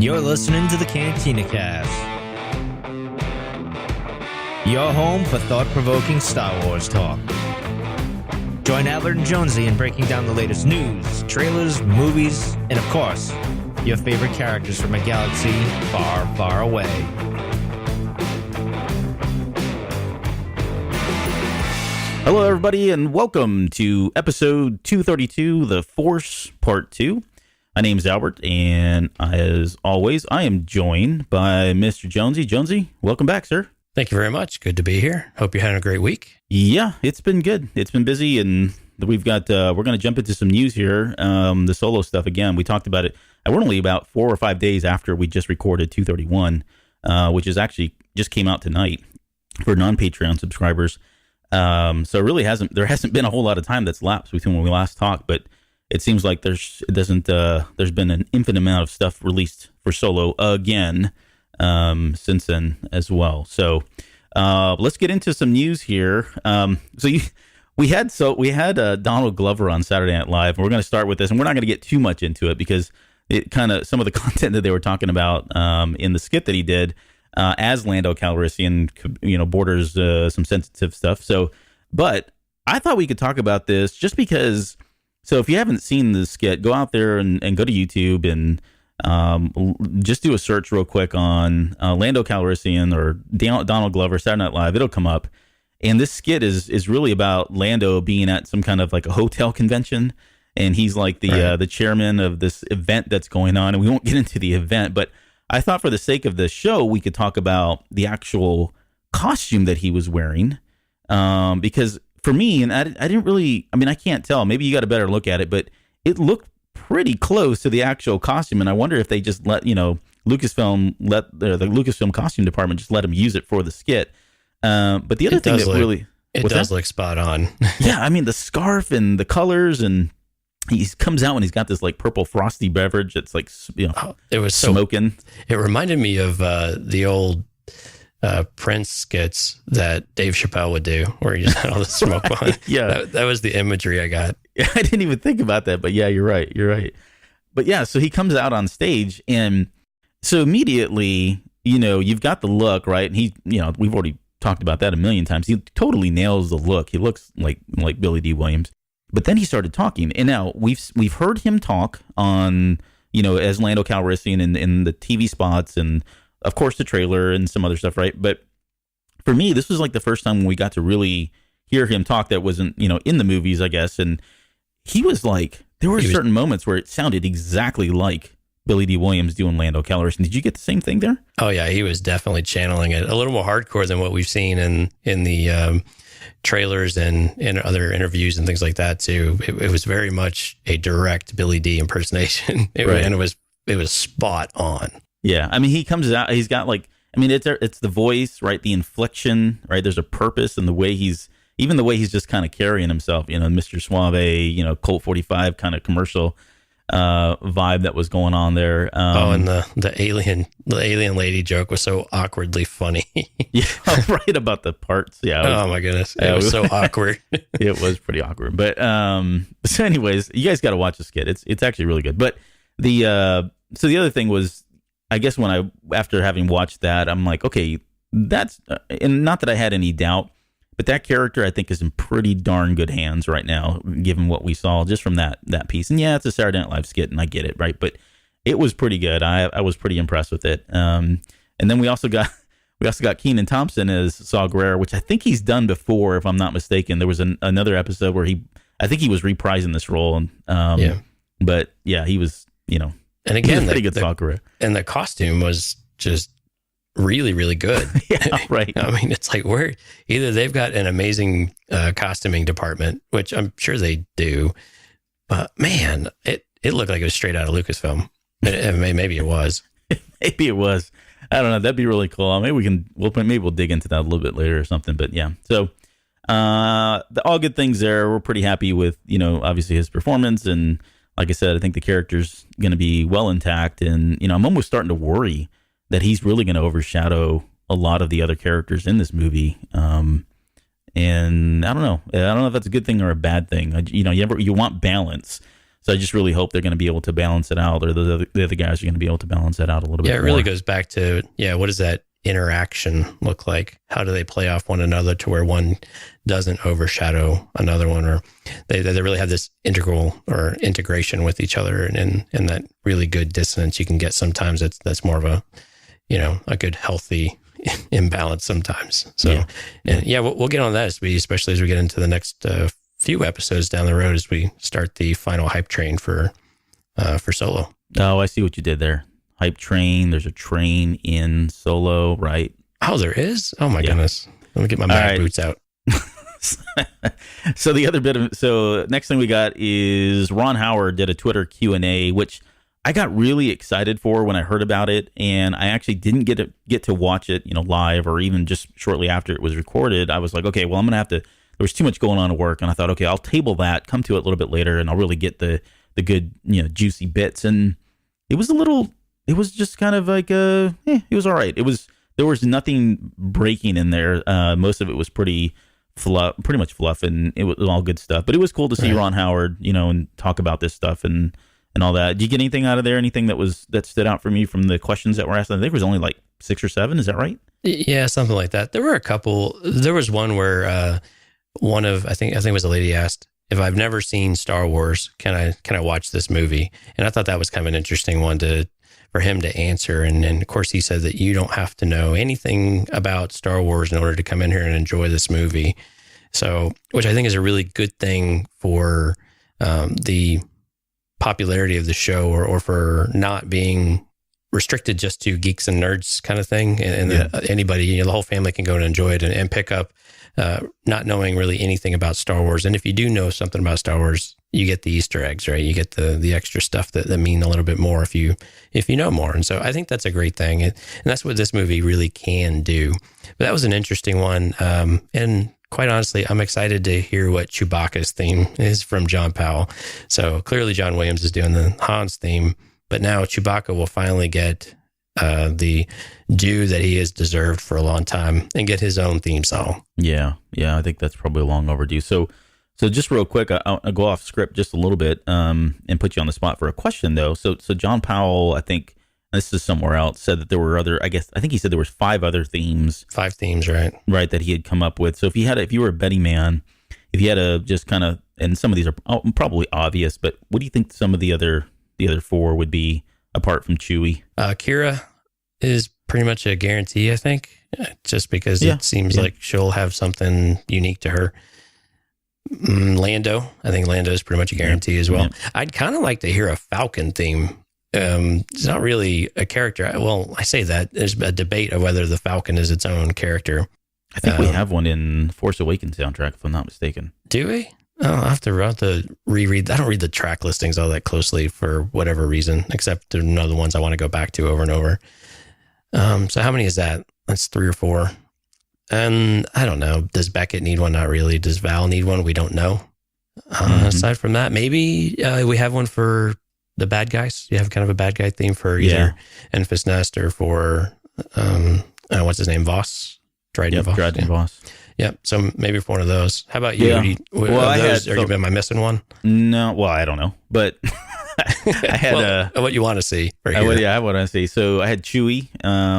You're listening to the Cantina Cast, your home for thought-provoking Star Wars talk. Join Adler and Jonesy in breaking down the latest news, trailers, movies, and of course, your favorite characters from a galaxy far, far away. Hello, everybody, and welcome to episode 232, The Force, Part 2. My name's Albert, and as always, I am joined by Mr. Jonesy. Jonesy, welcome back, sir. Thank you very much. Good to be here. Hope you're having a great week. Yeah, it's been good. It's been busy, and we've got, we're going to jump into some news here. The solo stuff, again, we talked about it. We're only about 4 or 5 days after we just recorded 231, which is actually just came out tonight for non-Patreon subscribers. So it really there hasn't been a whole lot of time that's lapsed between when we last talked, but it seems like there's been an infinite amount of stuff released for solo again, since then as well. So, let's get into some news here. We had Donald Glover on Saturday Night Live, and we're going to start with this, and we're not going to get too much into it because it kind of, some of the content that they were talking about, in the skit that he did, as Lando Calrissian, borders some sensitive stuff. So, but I thought we could talk about this just because. So, if you haven't seen the skit, go out there and go to YouTube and just do a search real quick on Lando Calrissian or Donald Glover Saturday Night Live. It'll come up, and this skit is really about Lando being at some kind of like a hotel convention, and he's like the chairman of this event that's going on, and we won't get into the event, but I thought for the sake of the show, we could talk about the actual costume that he was wearing, because for me, and I didn't really, I can't tell. Maybe you got a better look at it, but it looked pretty close to the actual costume, and I wonder if they just let, the Lucasfilm costume department just let him use it for the skit. But the other thing that it does look spot on. Yeah, the scarf and the colors, and he comes out and he's got this like purple frosty beverage that's like, it was smoking. It reminded me of the old Prince skits that Dave Chappelle would do, where he just had all the smoke on. Yeah, that was the imagery I got. Yeah, I didn't even think about that, but yeah, you're right. But yeah, so he comes out on stage, and so immediately, you've got the look, right? And he, we've already talked about that a million times. He totally nails the look. He looks like Billy D. Williams. But then he started talking, and now we've heard him talk on, as Lando Calrissian in the TV spots, and of course the trailer and some other stuff, right? But for me, this was like the first time when we got to really hear him talk that wasn't, in the movies, I guess. And he was like, there were certain moments where it sounded exactly like Billy D. Williams doing Lando Calrissian. Did you get the same thing there? Oh yeah, he was definitely channeling it a little more hardcore than what we've seen in the trailers and in other interviews and things like that too. It was very much a direct Billy D. impersonation. And it was spot on. Yeah, he comes out. He's got it's the voice, right? The inflection, right? There's a purpose in the way he's just kind of carrying himself. Mr. Suave, Colt 45 kind of commercial vibe that was going on there. And the alien lady joke was so awkwardly funny. Yeah, right, about the parts. Yeah. Oh my goodness, it was so awkward. It was pretty awkward. But so anyways, you guys got to watch the skit. It's actually really good. But so the other thing was, I guess after having watched that, I'm like, okay, that's, and not that I had any doubt, but that character I think is in pretty darn good hands right now, given what we saw just from that piece. And yeah, it's a Saturday Night Live skit, and I get it, right? But it was pretty good. I was pretty impressed with it. And then we also got Kenan Thompson as Saw Gerrera, which I think he's done before, if I'm not mistaken. There was another episode where I think he was reprising this role, and but yeah, he was, and again, pretty good Saw Gerrera. And the costume was just really, really good. Yeah, right. It's like either they've got an amazing costuming department, which I'm sure they do, but man, it looked like it was straight out of Lucasfilm. Maybe it was. Maybe it was. I don't know. That'd be really cool. Maybe we'll dig into that a little bit later or something. But yeah, so all good things there. We're pretty happy with obviously his performance, and like I said, I think the character's going to be well intact, and I'm almost starting to worry that he's really going to overshadow a lot of the other characters in this movie. And I don't know if that's a good thing or a bad thing. You want balance. So I just really hope they're going to be able to balance it out, or the other guys are going to be able to balance that out a little bit. Yeah, it really goes back to, what does that interaction look like? How do they play off one another to where one doesn't overshadow another one, or they really have this integration with each other, and that really good dissonance you can get sometimes. That's more of a, a good healthy imbalance sometimes. So, we'll get on that especially as we get into the next few episodes down the road as we start the final hype train for Solo. Oh, I see what you did there. Hype train. There's a train in Solo, right? Oh, there is? Oh my goodness. Let me get my Mac boots out. So the other next thing we got is Ron Howard did a Twitter Q&A, which I got really excited for when I heard about it, and I actually didn't get to watch it, live, or even just shortly after it was recorded. I was like, okay, well, I'm gonna have to. There was too much going on at work, and I thought, okay, I'll table that, come to it a little bit later, and I'll really get the good, juicy bits. And it was just kind of like it was all right. There was nothing breaking in there. Most of it was pretty much fluff, and it was all good stuff. But it was cool to see Ron Howard, and talk about this stuff and all that. Did you get anything out of there? Anything that stood out for me from the questions that were asked? I think it was only like 6 or 7. Is that right? Yeah, something like that. There were a couple. There was one where I think it was a lady asked, if I've never seen Star Wars, can I watch this movie? And I thought that was kind of an interesting one for him to answer. And of course, he said that you don't have to know anything about Star Wars in order to come in here and enjoy this movie. So, which I think is a really good thing for the popularity of the show, or for not being restricted just to geeks and nerds kind of thing. And anybody, the whole family can go and enjoy it and pick up, not knowing really anything about Star Wars. And if you do know something about Star Wars, you get the Easter eggs, right? You get the extra stuff that mean a little bit more if you know more. And so I think that's a great thing. And that's what this movie really can do. But that was an interesting one. And quite honestly, I'm excited to hear what Chewbacca's theme is from John Powell. So clearly John Williams is doing the Han's theme, but now Chewbacca will finally get the due that he has deserved for a long time and get his own theme song. Yeah, I think that's probably long overdue. So just real quick, I'll go off script just a little bit and put you on the spot for a question, though. So John Powell, I think this is somewhere else, said that there were I think he said there was 5 other themes. 5 themes, right? Right, that he had come up with. So if you were a betting man, if you had to just kind of, and some of these are probably obvious, but what do you think some of the other 4 would be apart from Chewie? Kira is pretty much a guarantee, I think, just because it seems like she'll have something unique to her. Lando, I think Lando is pretty much a guarantee as well. Yeah. I'd kind of like to hear a Falcon theme. It's not really a character. Well, I say that there's a debate of whether the Falcon is its own character. I think we have one in Force Awakens soundtrack, if I'm not mistaken. Do we? Oh, I'll have to reread. I don't read the track listings all that closely for whatever reason, except they're the ones I want to go back to over and over. So how many is that? That's 3 or 4. And I don't know. Does Beckett need one? Not really. Does Val need one? We don't know. Aside from that, maybe we have one for the bad guys. You have kind of a bad guy theme for either Enfys Nest or for, what's his name? Voss? Dryden Voss. Dryden Voss. Yep. So maybe for one of those. How about you? Yeah. Am I missing one? No. Well, I don't know, but I had what you want to see. I want to see. So I had Chewie,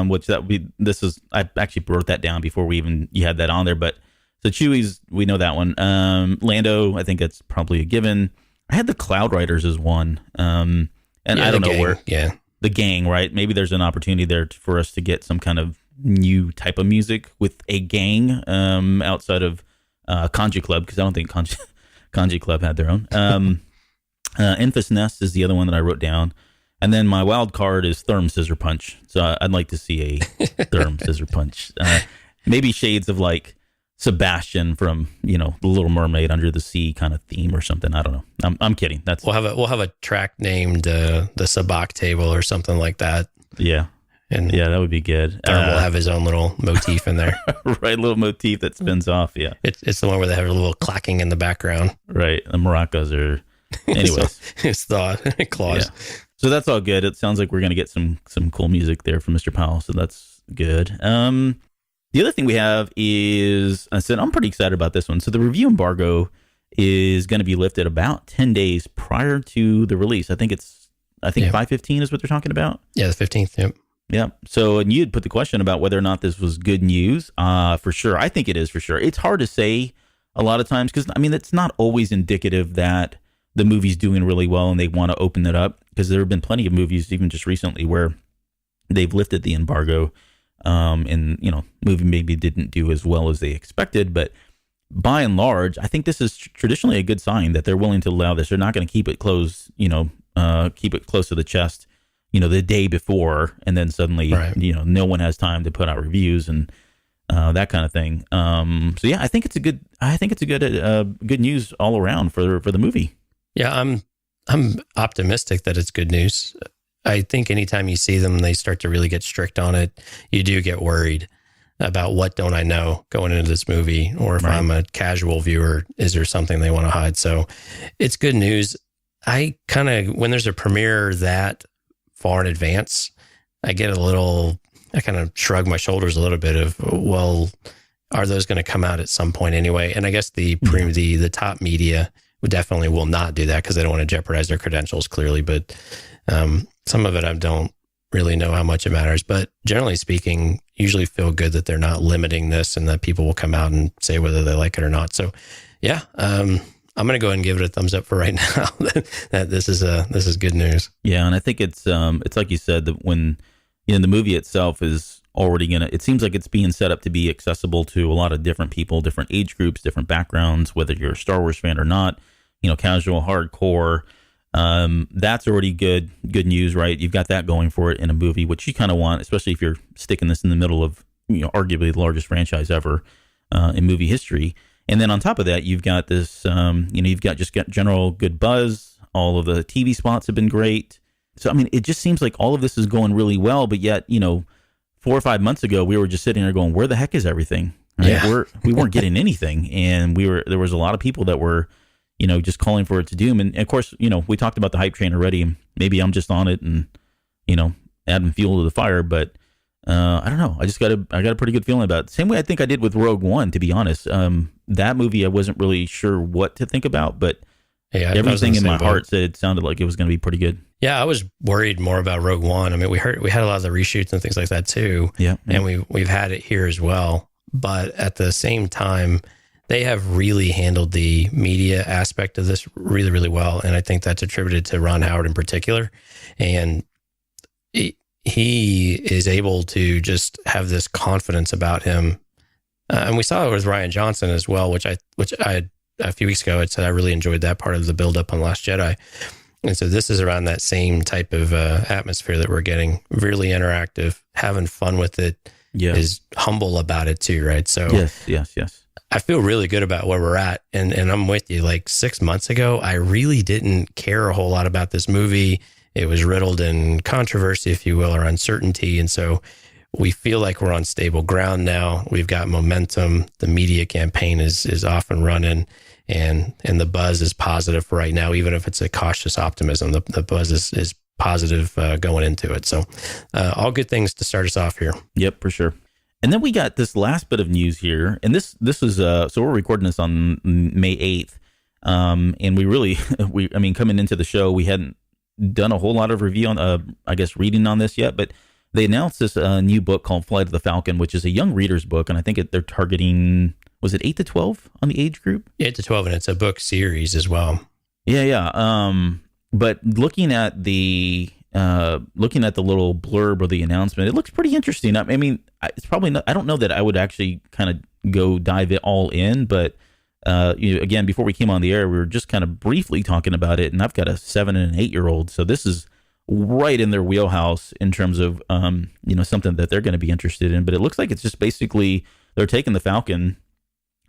which that would be. I actually wrote that down before you had that on there. But so Chewie's, we know that one. Lando, I think that's probably a given. I had the Cloud Riders as one, and I don't know where. Yeah, the gang, right? Maybe there's an opportunity there for us to get some kind of new type of music with a gang outside of Kanji Club, because I don't think Kanji Club had their own. Enfys Nest is the other one that I wrote down, and then my wild card is Therm Scissor Punch. So I'd like to see a Therm Scissor Punch, maybe shades of like Sebastian from The Little Mermaid, Under the Sea kind of theme or something. I don't know. I'm kidding. We'll have a track named the Sabacc Table or something like that. Yeah. And that would be good. Therm will have his own little motif in there. Right, little motif that spins off. Yeah, it's the one where they have a little clacking in the background. Right, the maracas are. Anyways, it's the claws. Yeah. So that's all good. It sounds like we're gonna get some cool music there from Mr. Powell. So that's good. The other thing we have is, I said I'm pretty excited about this one. So the review embargo is going to be lifted about 10 days prior to the release. I think 5/15 is what they're talking about. Yeah, the 15th. Yep. Yeah. So, and you had put the question about whether or not this was good news. For sure. I think it is for sure. It's hard to say a lot of times because, I mean, it's not always indicative that the movie's doing really well and they want to open it up, because there have been plenty of movies, even just recently, where they've lifted the embargo and, movie maybe didn't do as well as they expected. But by and large, I think this is traditionally a good sign that they're willing to allow this. They're not going to keep it close, keep it close to the chest, the day before, and then suddenly, right. No one has time to put out reviews and that kind of thing. So yeah, I think it's a good news all around for the movie. Yeah, I'm optimistic that it's good news. I think anytime you see them, they start to really get strict on it. You do get worried about what don't I know going into this movie, or if right. I'm a casual viewer, is there something they want to hide? So it's good news. I kind of, when there's a premiere that far in advance, I kind of shrug my shoulders a little bit of, well, are those going to come out at some point anyway? And I guess the top media definitely will not do that because they don't want to jeopardize their credentials, clearly. But some of it, I don't really know how much it matters. But generally speaking, usually feel good that they're not limiting this and that people will come out and say whether they like it or not. So yeah, I'm going to go ahead and give it a thumbs up for right now that this is good news. Yeah. And I think it's like you said, that when, the movie itself is already it seems like it's being set up to be accessible to a lot of different people, different age groups, different backgrounds, whether you're a Star Wars fan or not, casual, hardcore. That's already good news, right? You've got that going for it in a movie, which you kind of want, especially if you're sticking this in the middle of, arguably the largest franchise ever in movie history. And then on top of that, you've got this, you've got general good buzz. All of the TV spots have been great. So, I mean, it just seems like all of this is going really well, but yet, 4 or 5 months ago, we were just sitting there going, where the heck is everything? Right? Yeah. We weren't getting anything. And there was a lot of people that were, just calling for it to doom. And of course, we talked about the hype train already. Maybe I'm just on it and, adding fuel to the fire, but I don't know. I got a pretty good feeling about it. Same way I think I did with Rogue One, to be honest. That movie, I wasn't really sure what to think about, but everything in my heart said it sounded like it was going to be pretty good. Yeah, I was worried more about Rogue One. I mean, we had a lot of the reshoots and things like that too. Yeah. And we've had it here as well. But at the same time, they have really handled the media aspect of this really, really well. And I think that's attributed to Ron Howard in particular. And he is able to just have this confidence about him. And we saw it with Rian Johnson as well, which I a few weeks ago, I said I really enjoyed that part of the build-up on Last Jedi. And so this is around that same type of atmosphere that we're getting, really interactive, having fun with it, is humble about it too, right? So yes. I feel really good about where we're at. And I'm with you. Like 6 months ago, I really didn't care a whole lot about this movie. It was riddled in controversy, if you will, or uncertainty. And so we feel like we're on stable ground now. We've got momentum. The media campaign is off and running, and the buzz is positive for right now, even if it's a cautious optimism. The buzz is positive going into it. So all good things to start us off here. Yep, for sure. And then we got this last bit of news here, and this is so we're recording this on May 8th, and we coming into the show, we hadn't done a whole lot of review on reading on this yet, but they announced this new book called Flight of the Falcon, which is a young reader's book, and I think they're targeting, was it 8 to 12 on the age group? 8 to 12, and it's a book series as well. Yeah. But looking at the little blurb or the announcement, it looks pretty interesting. I mean, it's probably not, I don't know that I would actually kind of go dive it all in, but again, before we came on the air, we were just kind of briefly talking about it, and I've got a 7 and an 8-year-old, so this is right in their wheelhouse in terms of something that they're going to be interested in. But it looks like it's just basically they're taking the Falcon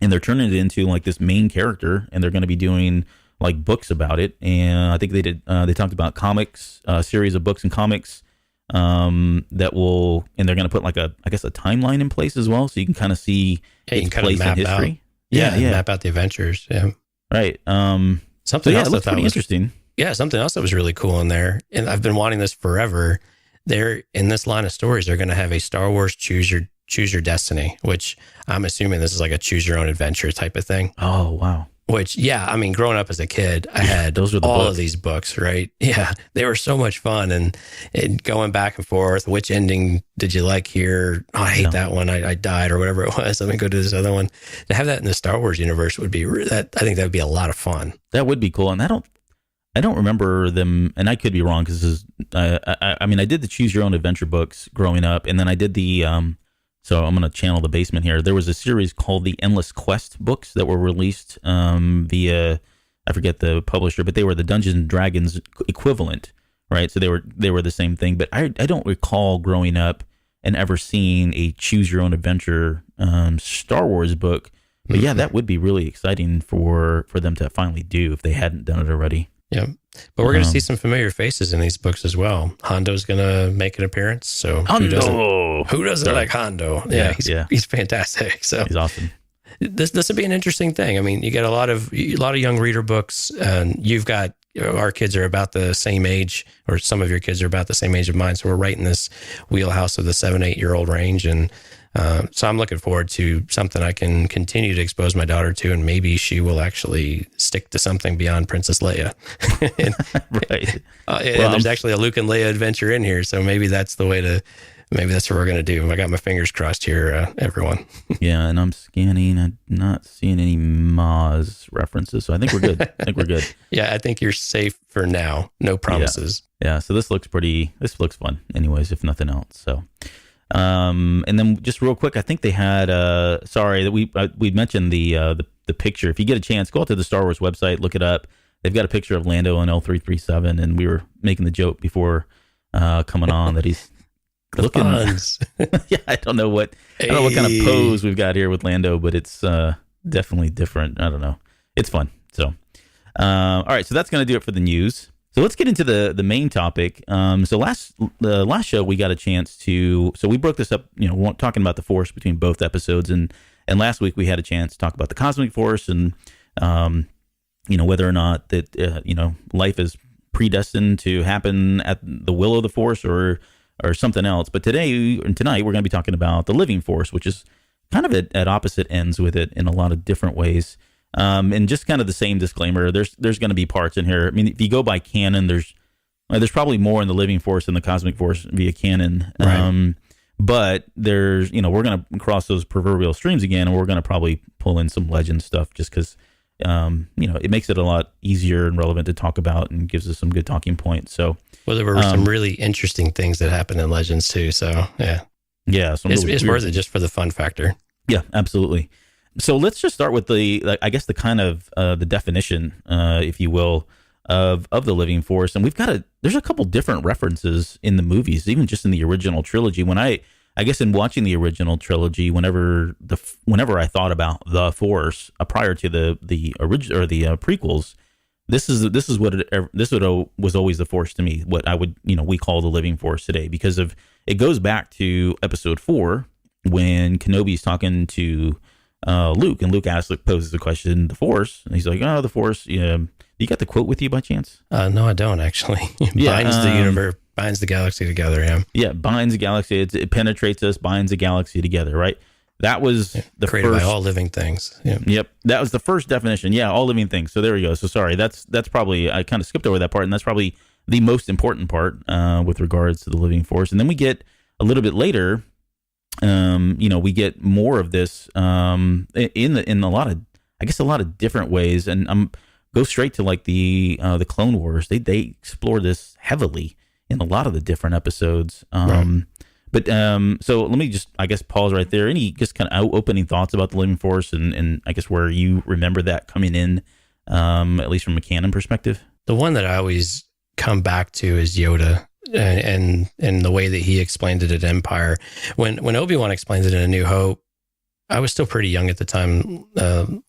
and they're turning it into like this main character, and they're going to be doing like books about it. And I think they talked about comics, a series of books and comics and they're going to put like a timeline in place as well, so you can kind of see its place in history. Map out the adventures. Yeah, right. Something else it looks pretty interesting. Yeah, something else that was really cool in there, and I've been wanting this forever. They're in this line of stories, they're going to have a Star Wars choose your destiny, which I'm assuming this is like a choose your own adventure type of thing. Oh, wow. Which, yeah, I mean, growing up as a kid, I had those were the all books. of these books, right? Yeah, they were so much fun, and going back and forth. Which ending did you like here? Oh, I hate that one. I died, or whatever it was. Let me go to this other one. To have that in the Star Wars universe would be that. I think that would be a lot of fun. That would be cool, and I don't remember them, and I could be wrong because this is. I mean, I did the Choose Your Own Adventure books growing up, and then I did the. So I'm going to channel the basement here. There was a series called the Endless Quest books that were released via, I forget the publisher, but they were the Dungeons and Dragons equivalent, right? So they were the same thing. But I don't recall growing up and ever seeing a Choose Your Own Adventure Star Wars book. But yeah, that would be really exciting for them to finally do if they hadn't done it already. Yeah. But we're going to see some familiar faces in these books as well. Hondo's going to make an appearance. So who doesn't like Hondo? Yeah, he's fantastic. So he's awesome. This would be an interesting thing. I mean, you get a lot of young reader books, and you've got, our kids are about the same age, or some of your kids are about the same age of mine. So we're right in this wheelhouse of the 7-8-year-old range. And so I'm looking forward to something I can continue to expose my daughter to, and maybe she will actually stick to something beyond Princess Leia. Right. And there's actually a Luke and Leia adventure in here. So maybe that's maybe that's what we're going to do. I got my fingers crossed here, everyone. Yeah, and I'm scanning. I'm not seeing any Maz references, so I think we're good. Yeah, I think you're safe for now. No promises. Yeah, so this looks fun anyways, if nothing else. So, and then just real quick, I think they had, sorry that we mentioned the picture. If you get a chance, go out to the Star Wars website, look it up. They've got a picture of Lando on L337, and we were making the joke before coming on that he's looking. Yeah, I don't know what kind of pose we've got here with Lando, but it's definitely different. I don't know. It's fun. So, all right. So that's going to do it for the news. So let's get into the main topic. So the last show we got a chance to. So we broke this up. Talking about the Force between both episodes, and last week we had a chance to talk about the Cosmic Force and whether or not that life is predestined to happen at the will of the Force or something else. But tonight we're going to be talking about the Living Force, which is kind of at opposite ends with it in a lot of different ways. And just kind of the same disclaimer, there's going to be parts in here. I mean, if you go by canon, there's probably more in the Living Force than the Cosmic Force via canon. Right. But there's, we're going to cross those proverbial streams again, and we're going to probably pull in some legend stuff just because, it makes it a lot easier and relevant to talk about and gives us some good talking points. So, well, there were some really interesting things that happened in Legends too. So yeah. Yeah. It's worth it just for the fun factor. Yeah, absolutely. So let's just start with the kind of the definition, if you will, of the Living Force. And there's a couple different references in the movies, even just in the original trilogy. When I guess in watching the original trilogy, whenever I thought about the Force prior to the original or the prequels, this was always the Force to me. What I would we call the Living Force today, because it goes back to Episode 4 when Kenobi's talking to Luke, and Luke poses the question, the Force, and he's like, "Oh, the Force." Yeah, you got the quote with you by chance? No, I don't actually. Binds the universe, binds the galaxy together. Yeah, binds the galaxy. It penetrates us, binds the galaxy together. Right. That was the created first, by all living things. Yeah. Yep, that was the first definition. Yeah, all living things. So there we go. So sorry, that's probably, I kind of skipped over that part, and that's probably the most important part with regards to the Living Force. And then we get a little bit later. We get more of this in a lot of different ways, and go straight to like the Clone Wars. They explore this heavily in a lot of the different episodes. Right. But so let me just, I guess, pause right there. Any just kind of opening thoughts about the Living Force, and I guess where you remember that coming in, at least from a canon perspective. The one that I always come back to is Yoda. And the way that he explained it at Empire. When Obi-Wan explained it in A New Hope, I was still pretty young at the time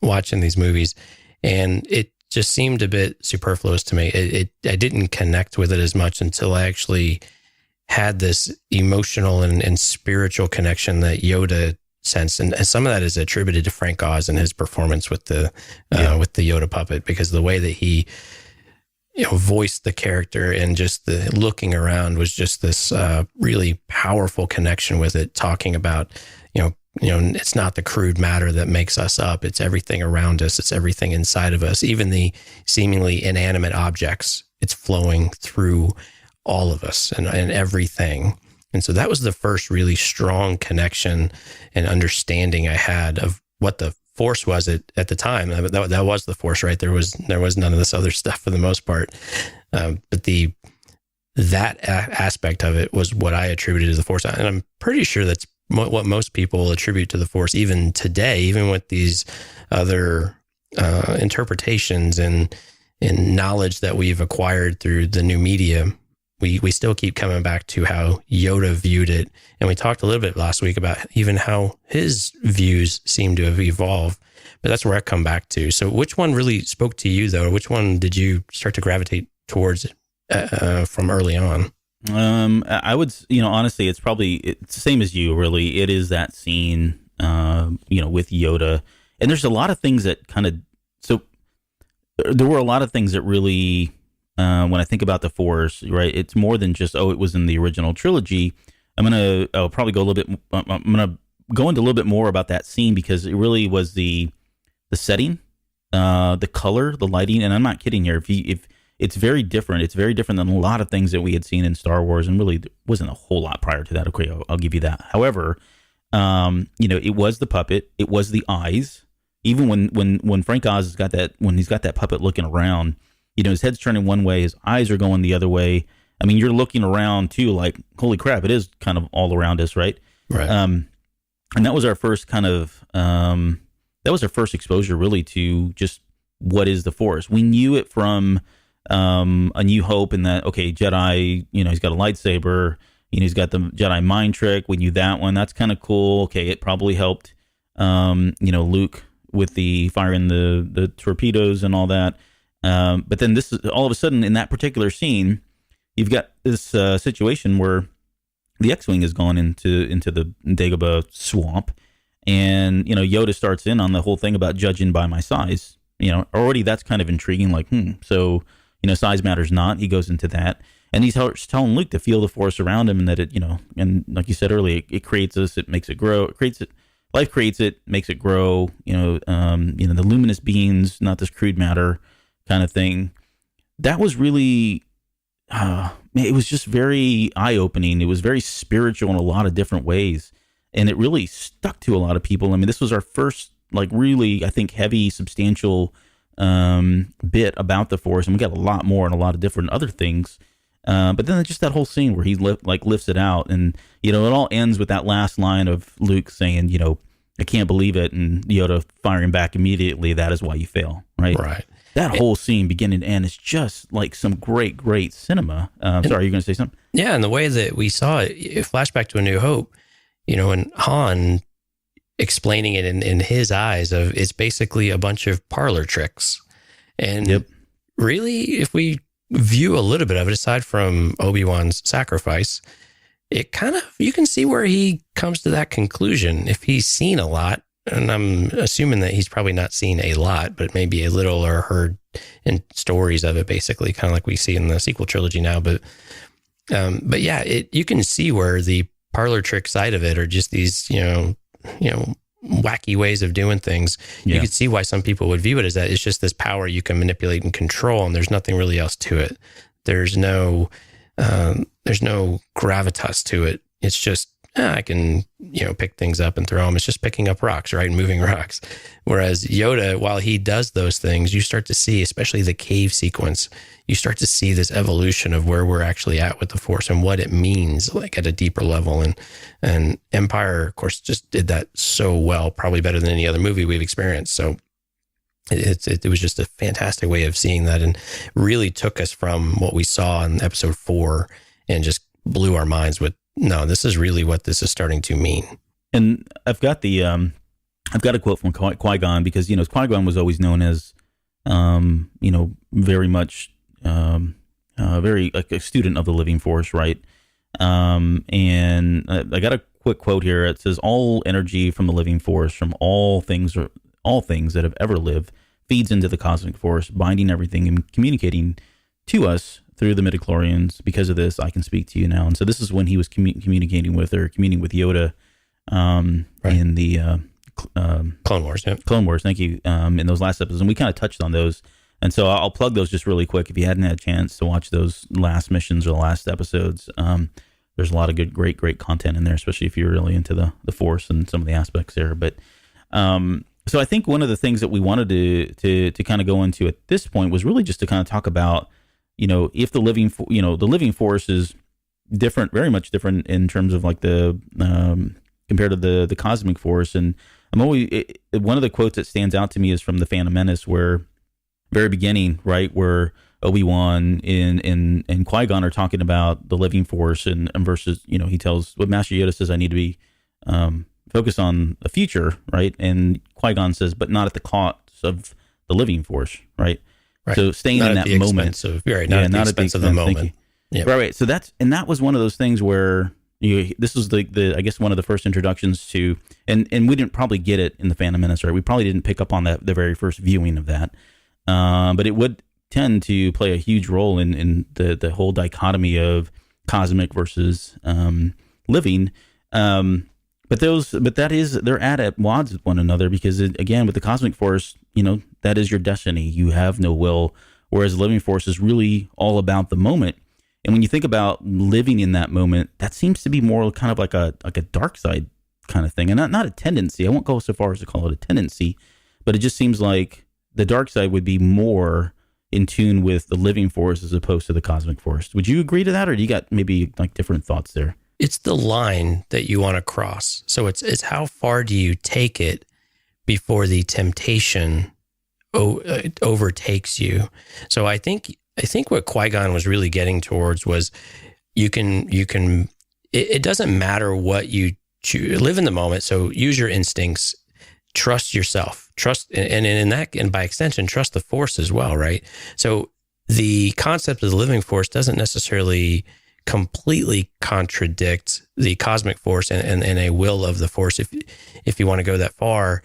watching these movies, and it just seemed a bit superfluous to me. I didn't connect with it as much until I actually had this emotional and spiritual connection that Yoda sensed, and some of that is attributed to Frank Oz and his performance with the Yoda puppet, because the way that he voiced the character and just the looking around was just this really powerful connection with it, talking about, it's not the crude matter that makes us up. It's everything around us. It's everything inside of us. Even the seemingly inanimate objects, it's flowing through all of us and everything. And so that was the first really strong connection and understanding I had of what the Force was at the time. That was the Force, right? There was none of this other stuff for the most part. But that aspect of it was what I attributed to the Force. And I'm pretty sure that's what most people attribute to the Force even today, even with these other interpretations and knowledge that we've acquired through the new media. We still keep coming back to how Yoda viewed it. And we talked a little bit last week about even how his views seem to have evolved. But that's where I come back to. So which one really spoke to you, though? Which one did you start to gravitate towards from early on? I would, honestly, it's the same as you, really. It is that scene, with Yoda. And there's a lot of things that there were a lot of things that really... when I think about the Force, right, it's more than just, it was in the original trilogy. I'll probably go a little bit, I'm going to go into a little bit more about that scene because it really was the setting, the color, the lighting, and I'm not kidding here. If it's very different. It's very different than a lot of things that we had seen in Star Wars, and really there wasn't a whole lot prior to that. Okay, I'll give you that. However, it was the puppet, it was the eyes. Even when Frank Oz has got that, when he's got that puppet looking around, his head's turning one way, his eyes are going the other way. I mean, you're looking around too, like, holy crap, it is kind of all around us, right? Right. And that was our first that was our first exposure really to just what is the Force. We knew it from A New Hope, in that, okay, Jedi, he's got a lightsaber, he's got the Jedi mind trick. We knew that one. That's kind of cool. Okay, it probably helped, Luke with the firing the torpedoes and all that. But then this is all of a sudden in that particular scene, you've got this situation where the X-Wing has gone into the Dagobah swamp, and Yoda starts in on the whole thing about judging by my size. Already that's kind of intriguing. Like, so size matters not. He goes into that, and he's telling Luke to feel the Force around him, and that it and like you said earlier, it creates us, it makes it grow, it creates it. Life creates it, makes it grow. The luminous beings, not this crude matter kind of thing. That was really, it was just very eye-opening. It was very spiritual in a lot of different ways, and it really stuck to a lot of people. I mean, this was our first, like, really, I think, heavy, substantial bit about the Force, and we got a lot more and a lot of different other things. But then just that whole scene where he lifts it out, and it all ends with that last line of Luke saying, I can't believe it, and Yoda firing back immediately, that is why you fail, right? Right. That whole scene, beginning to end, is just like some great, great cinema. Sorry, you're going to say something? Yeah, and the way that we saw it flashback to A New Hope, and Han explaining it in his eyes of it's basically a bunch of parlor tricks. And really, if we view a little bit of it, aside from Obi-Wan's sacrifice, it kind of, you can see where he comes to that conclusion. If he's seen a lot, and I'm assuming that he's probably not seen a lot, but maybe a little, or heard in stories of it, basically, kind of like we see in the sequel trilogy now. But yeah, you can see where the parlor trick side of it, or just these, wacky ways of doing things. Yeah. You could see why some people would view it as that. It's just this power you can manipulate and control, and there's nothing really else to it. There's no gravitas to it. It's just, I can, pick things up and throw them. It's just picking up rocks, right? And moving rocks. Whereas Yoda, while he does those things, you start to see, especially the cave sequence, you start to see this evolution of where we're actually at with the Force and what it means, like at a deeper level. And Empire, of course, just did that so well, probably better than any other movie we've experienced. So it was just a fantastic way of seeing that, and really took us from what we saw in episode 4 and just blew our minds with, no, this is really what this is starting to mean. And I've got a quote from Qui-Gon, because, Qui-Gon was always known as, very much, very like a student of the living Force, right? And I got a quick quote here. It says, all energy from the living Force, from all things that have ever lived, feeds into the cosmic Force, binding everything and communicating to us through the midichlorians. Because of this, I can speak to you now. And so this is when he was communicating with Yoda in the Clone Wars. Yeah. Clone Wars. Thank you. In those last episodes, and we kind of touched on those. And so I'll plug those just really quick. If you hadn't had a chance to watch those last missions or the last episodes, there's a lot of good, great content in there, especially if you're really into the Force and some of the aspects there. But so I think one of the things that we wanted to kind of go into at this point was really just to kind of talk about, if the living force is different, very much different in terms of like the compared to the cosmic force. And I'm always one of the quotes that stands out to me is from the Phantom Menace, where very beginning, right, where Obi-Wan and Qui-Gon are talking about the living force and versus, he tells what Master Yoda says, I need to be focused on the future, right? And Qui-Gon says, but not at the cost of the living force, right? Right. So staying not in at that the moment. Expense of, right, not at the expense of the moment. Yeah. Right. So that was one of those things where this was the I guess one of the first introductions to, and we didn't probably get it in the Phantom Menace, right? We probably didn't pick up on that the very first viewing of that. But it would tend to play a huge role in the whole dichotomy of cosmic versus living. But they're at odds with one another because again, with the cosmic force, that is your destiny. You have no will, whereas the living force is really all about the moment. And when you think about living in that moment, that seems to be more kind of like a dark side kind of thing, and not a tendency. I won't go so far as to call it a tendency, but it just seems like the dark side would be more in tune with the living force as opposed to the cosmic force. Would you agree to that, or do you got maybe like different thoughts there? It's the line that you want to cross. So it's how far do you take it before the temptation overtakes you. So I think what Qui-Gon was really getting towards was you can it doesn't matter what you choose, live in the moment. So use your instincts, trust yourself, and by extension, trust the Force as well, right? So the concept of the living force doesn't necessarily completely contradict the cosmic force and a will of the Force, if you want to go that far.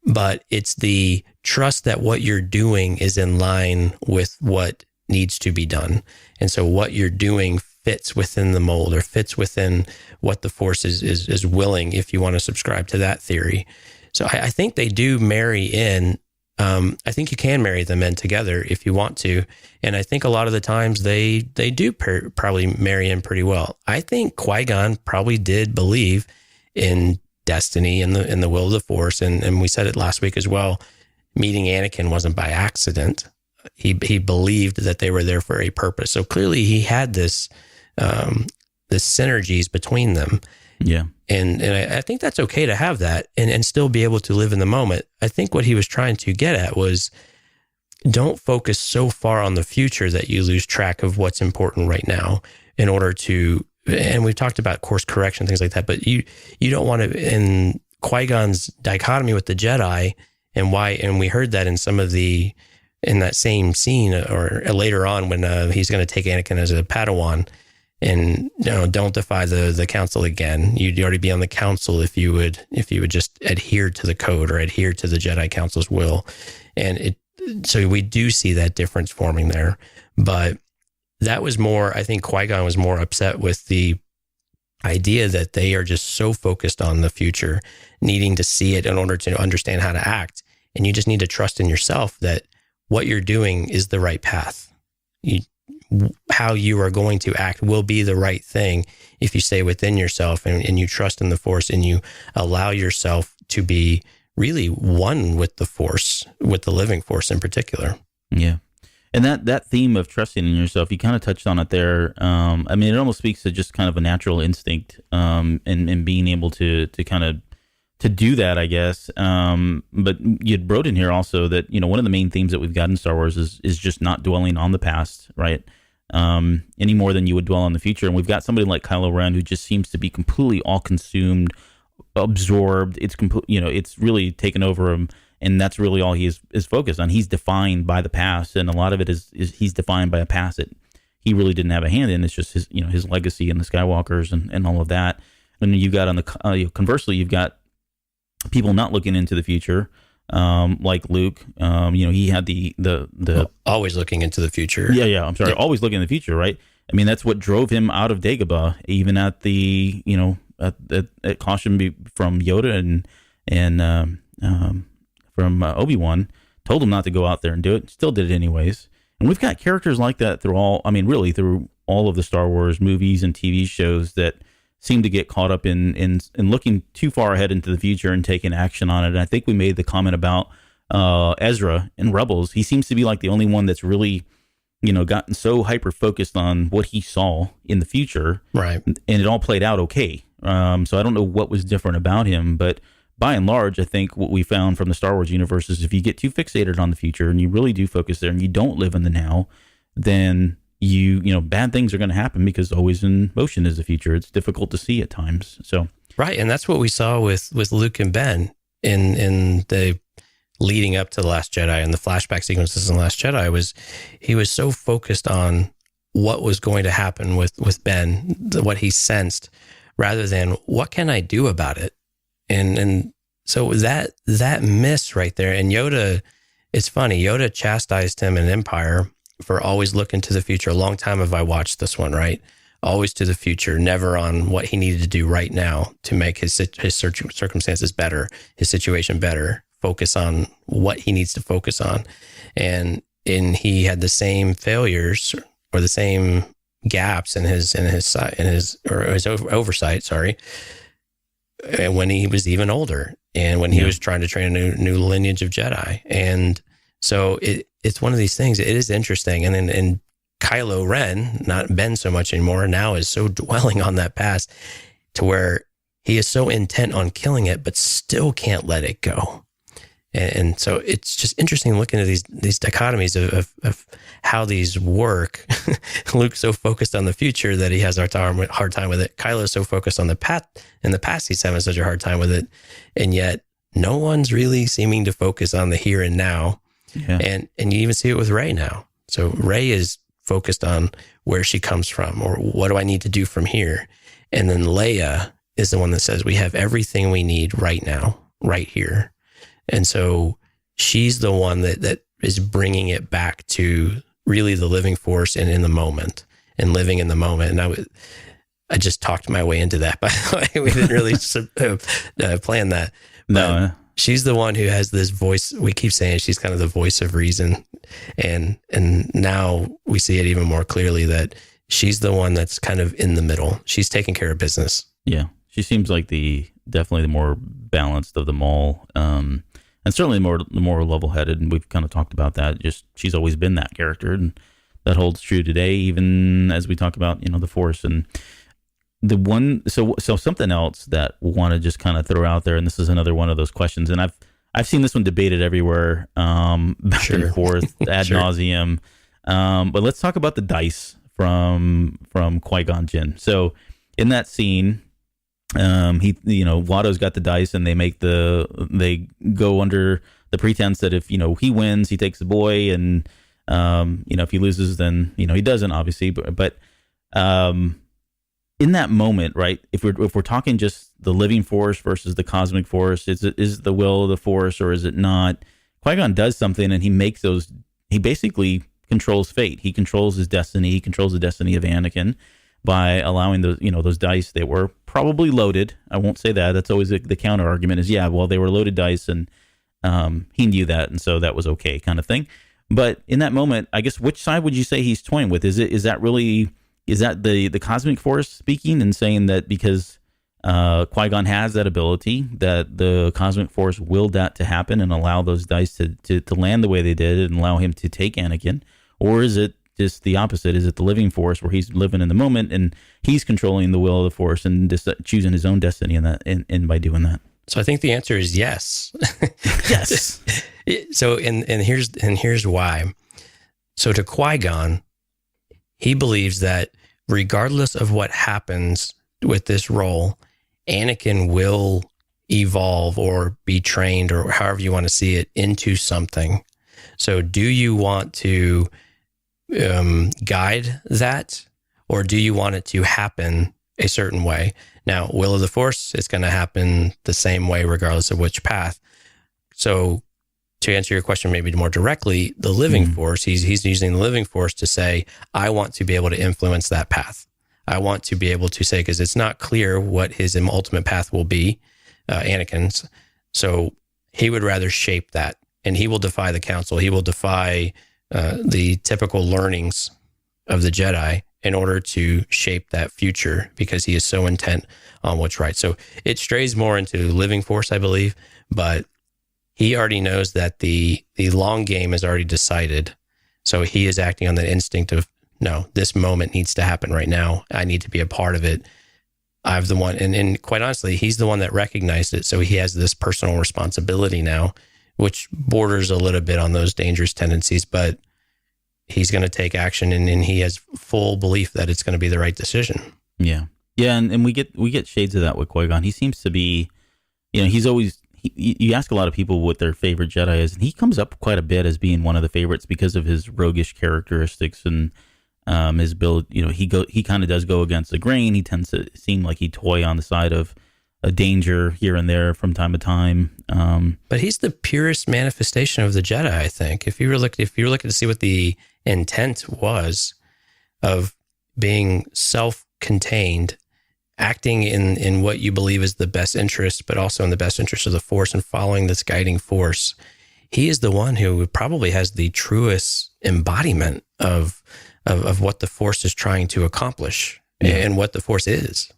But it's the trust that what you're doing is in line with what needs to be done. And so what you're doing fits within the mold or fits within what the Force is willing, if you want to subscribe to that theory. So I think they do marry in. I think you can marry them in together if you want to. And I think a lot of the times they do probably marry in pretty well. I think Qui-Gon probably did believe in destiny and the will of the Force. And we said it last week as well. Meeting Anakin wasn't by accident. He believed that they were there for a purpose. So clearly he had this synergies between them. Yeah. And I think that's okay to have that and still be able to live in the moment. I think what he was trying to get at was don't focus so far on the future that you lose track of what's important right now in order to, and we've talked about course correction, things like that, but you don't want to, in Qui-Gon's dichotomy with the Jedi and we heard that in that same scene or later on when he's going to take Anakin as a Padawan and don't defy the council again. You'd already be on the council if you would just adhere to the code or adhere to the Jedi Council's will. And so we do see that difference forming there. But that was more, I think Qui-Gon was more upset with the idea that they are just so focused on the future, needing to see it in order to understand how to act. And you just need to trust in yourself that what you're doing is the right path. How you are going to act will be the right thing if you stay within yourself and you trust in the Force and you allow yourself to be really one with the Force, with the living Force in particular. Yeah. And that theme of trusting in yourself, you kind of touched on it there. I mean, it almost speaks to just kind of a natural instinct and being able to kind of to do that, I guess. But you wrote in here also that, one of the main themes that we've got in Star Wars is just not dwelling on the past, right? Any more than you would dwell on the future. And we've got somebody like Kylo Ren who just seems to be completely all consumed, absorbed. It's it's really taken over him. And that's really all he is focused on. He's defined by the past. And a lot of it is he's defined by a past that he really didn't have a hand in. It's just his legacy and the Skywalkers and all of that. And you've got conversely, you've got people not looking into the future, like Luke. He had the always looking into the future. Yeah. I'm sorry, always looking in the future, right? I mean, that's what drove him out of Dagobah, even at the at caution from Yoda and from Obi-Wan, told him not to go out there and do it. Still did it anyways. And we've got characters like that through all of the Star Wars movies and TV shows that seem to get caught up in looking too far ahead into the future and taking action on it. And I think we made the comment about Ezra in Rebels. He seems to be like the only one that's really, gotten so hyper focused on what he saw in the future, right? And it all played out okay. So I don't know what was different about him, but by and large, I think what we found from the Star Wars universe is if you get too fixated on the future and you really do focus there and you don't live in the now, then bad things are going to happen because always in motion is the future. It's difficult to see at times. So right, and that's what we saw with Luke and Ben in the leading up to The Last Jedi and the flashback sequences in The Last Jedi. He was so focused on what was going to happen with Ben, what he sensed, rather than what can I do about it. And so that miss right there, and Yoda, it's funny, Yoda chastised him in Empire for always looking to the future. A long time have I watched this one, right? Always to the future, never on what he needed to do right now to make his circumstances better, his situation better. Focus on what he needs to focus on, and he had the same failures or the same gaps in his oversight. Sorry, when he was even older, and when he was trying to train a new lineage of Jedi, and so it's one of these things. It is interesting, and Kylo Ren, not Ben so much anymore, now is so dwelling on that past to where he is so intent on killing it, but still can't let it go. And so it's just interesting looking at these dichotomies of how these work. Luke's so focused on the future that he has a hard time with it. Kylo's so focused on the past. In the past, he's having such a hard time with it. And yet no one's really seeming to focus on the here and now. Yeah. And you even see it with Rey now. So Rey is focused on where she comes from, or what do I need to do from here? And then Leia is the one that says, we have everything we need right now, right here. And so she's the one that is bringing it back to really the living force and in the moment and living in the moment. And I just talked my way into that, by the way. We didn't really plan that. No. She's the one who has this voice. We keep saying she's kind of the voice of reason. And now we see it even more clearly that she's the one that's kind of in the middle. She's taking care of business. Yeah. She seems like definitely the more balanced of them all. And certainly the more level-headed, and we've kind of talked about that. Just she's always been that character, and that holds true today, even as we talk about the Force. And the one, so something else that we want to just kind of throw out there, and this is another one of those questions, and I've seen this one debated everywhere, back and forth ad nauseum. But let's talk about the dice from Qui-Gon Jinn. So in that scene, Watto's got the dice, and they go under the pretense that if he wins, he takes the boy, and if he loses, then he doesn't, obviously. But in that moment, right? If we're talking just the living force versus the cosmic force, is it the will of the force or is it not? Qui-Gon does something, and he makes those. He basically controls fate. He controls his destiny. He controls the destiny of Anakin by allowing those dice. They were probably loaded. I won't say that. That's always the counter argument is, they were loaded dice, and he knew that, and so that was okay, kind of thing. But in that moment, I guess, which side would you say he's toying with? Is that the cosmic force speaking and saying that because Qui-Gon has that ability, that the cosmic force willed that to happen and allow those dice to land the way they did and allow him to take Anakin? Or is it just the opposite? Is it the living force where he's living in the moment and he's controlling the will of the force and just choosing his own destiny in that, and by doing that? So I think the answer is yes. Yes. So and here's why. So to Qui-Gon, he believes that regardless of what happens with this role, Anakin will evolve or be trained, or however you want to see it, into something. So do you want to guide that, or do you want it to happen a certain way? Now, will of the force, it's going to happen the same way regardless of which path. So to answer your question maybe more directly, the living force, he's using the living force to say, I want to be able to influence that path. I want to be able to say, because it's not clear what his ultimate path will be, Anakin's. So he would rather shape that, and he will defy the council. He will defy the typical learnings of the Jedi in order to shape that future, because he is so intent on what's right. So it strays more into living force, I believe, but he already knows that the long game is already decided. So he is acting on the instinct of, no, this moment needs to happen right now. I need to be a part of it. I'm the one, and quite honestly, he's the one that recognized it. So he has this personal responsibility now, which borders a little bit on those dangerous tendencies, but he's going to take action, and he has full belief that it's going to be the right decision. Yeah. Yeah. And we get shades of that with Qui-Gon. He seems to be, he's always, you ask a lot of people what their favorite Jedi is, and he comes up quite a bit as being one of the favorites because of his roguish characteristics and his build. He kind of does go against the grain. He tends to seem like he toy on the side of a danger here and there from time to time. But he's the purest manifestation of the Jedi, I think. If you're looking to see what the intent was of being self-contained, acting in what you believe is the best interest, but also in the best interest of the Force and following this guiding force, he is the one who probably has the truest embodiment of what the Force is trying to accomplish and what the Force is.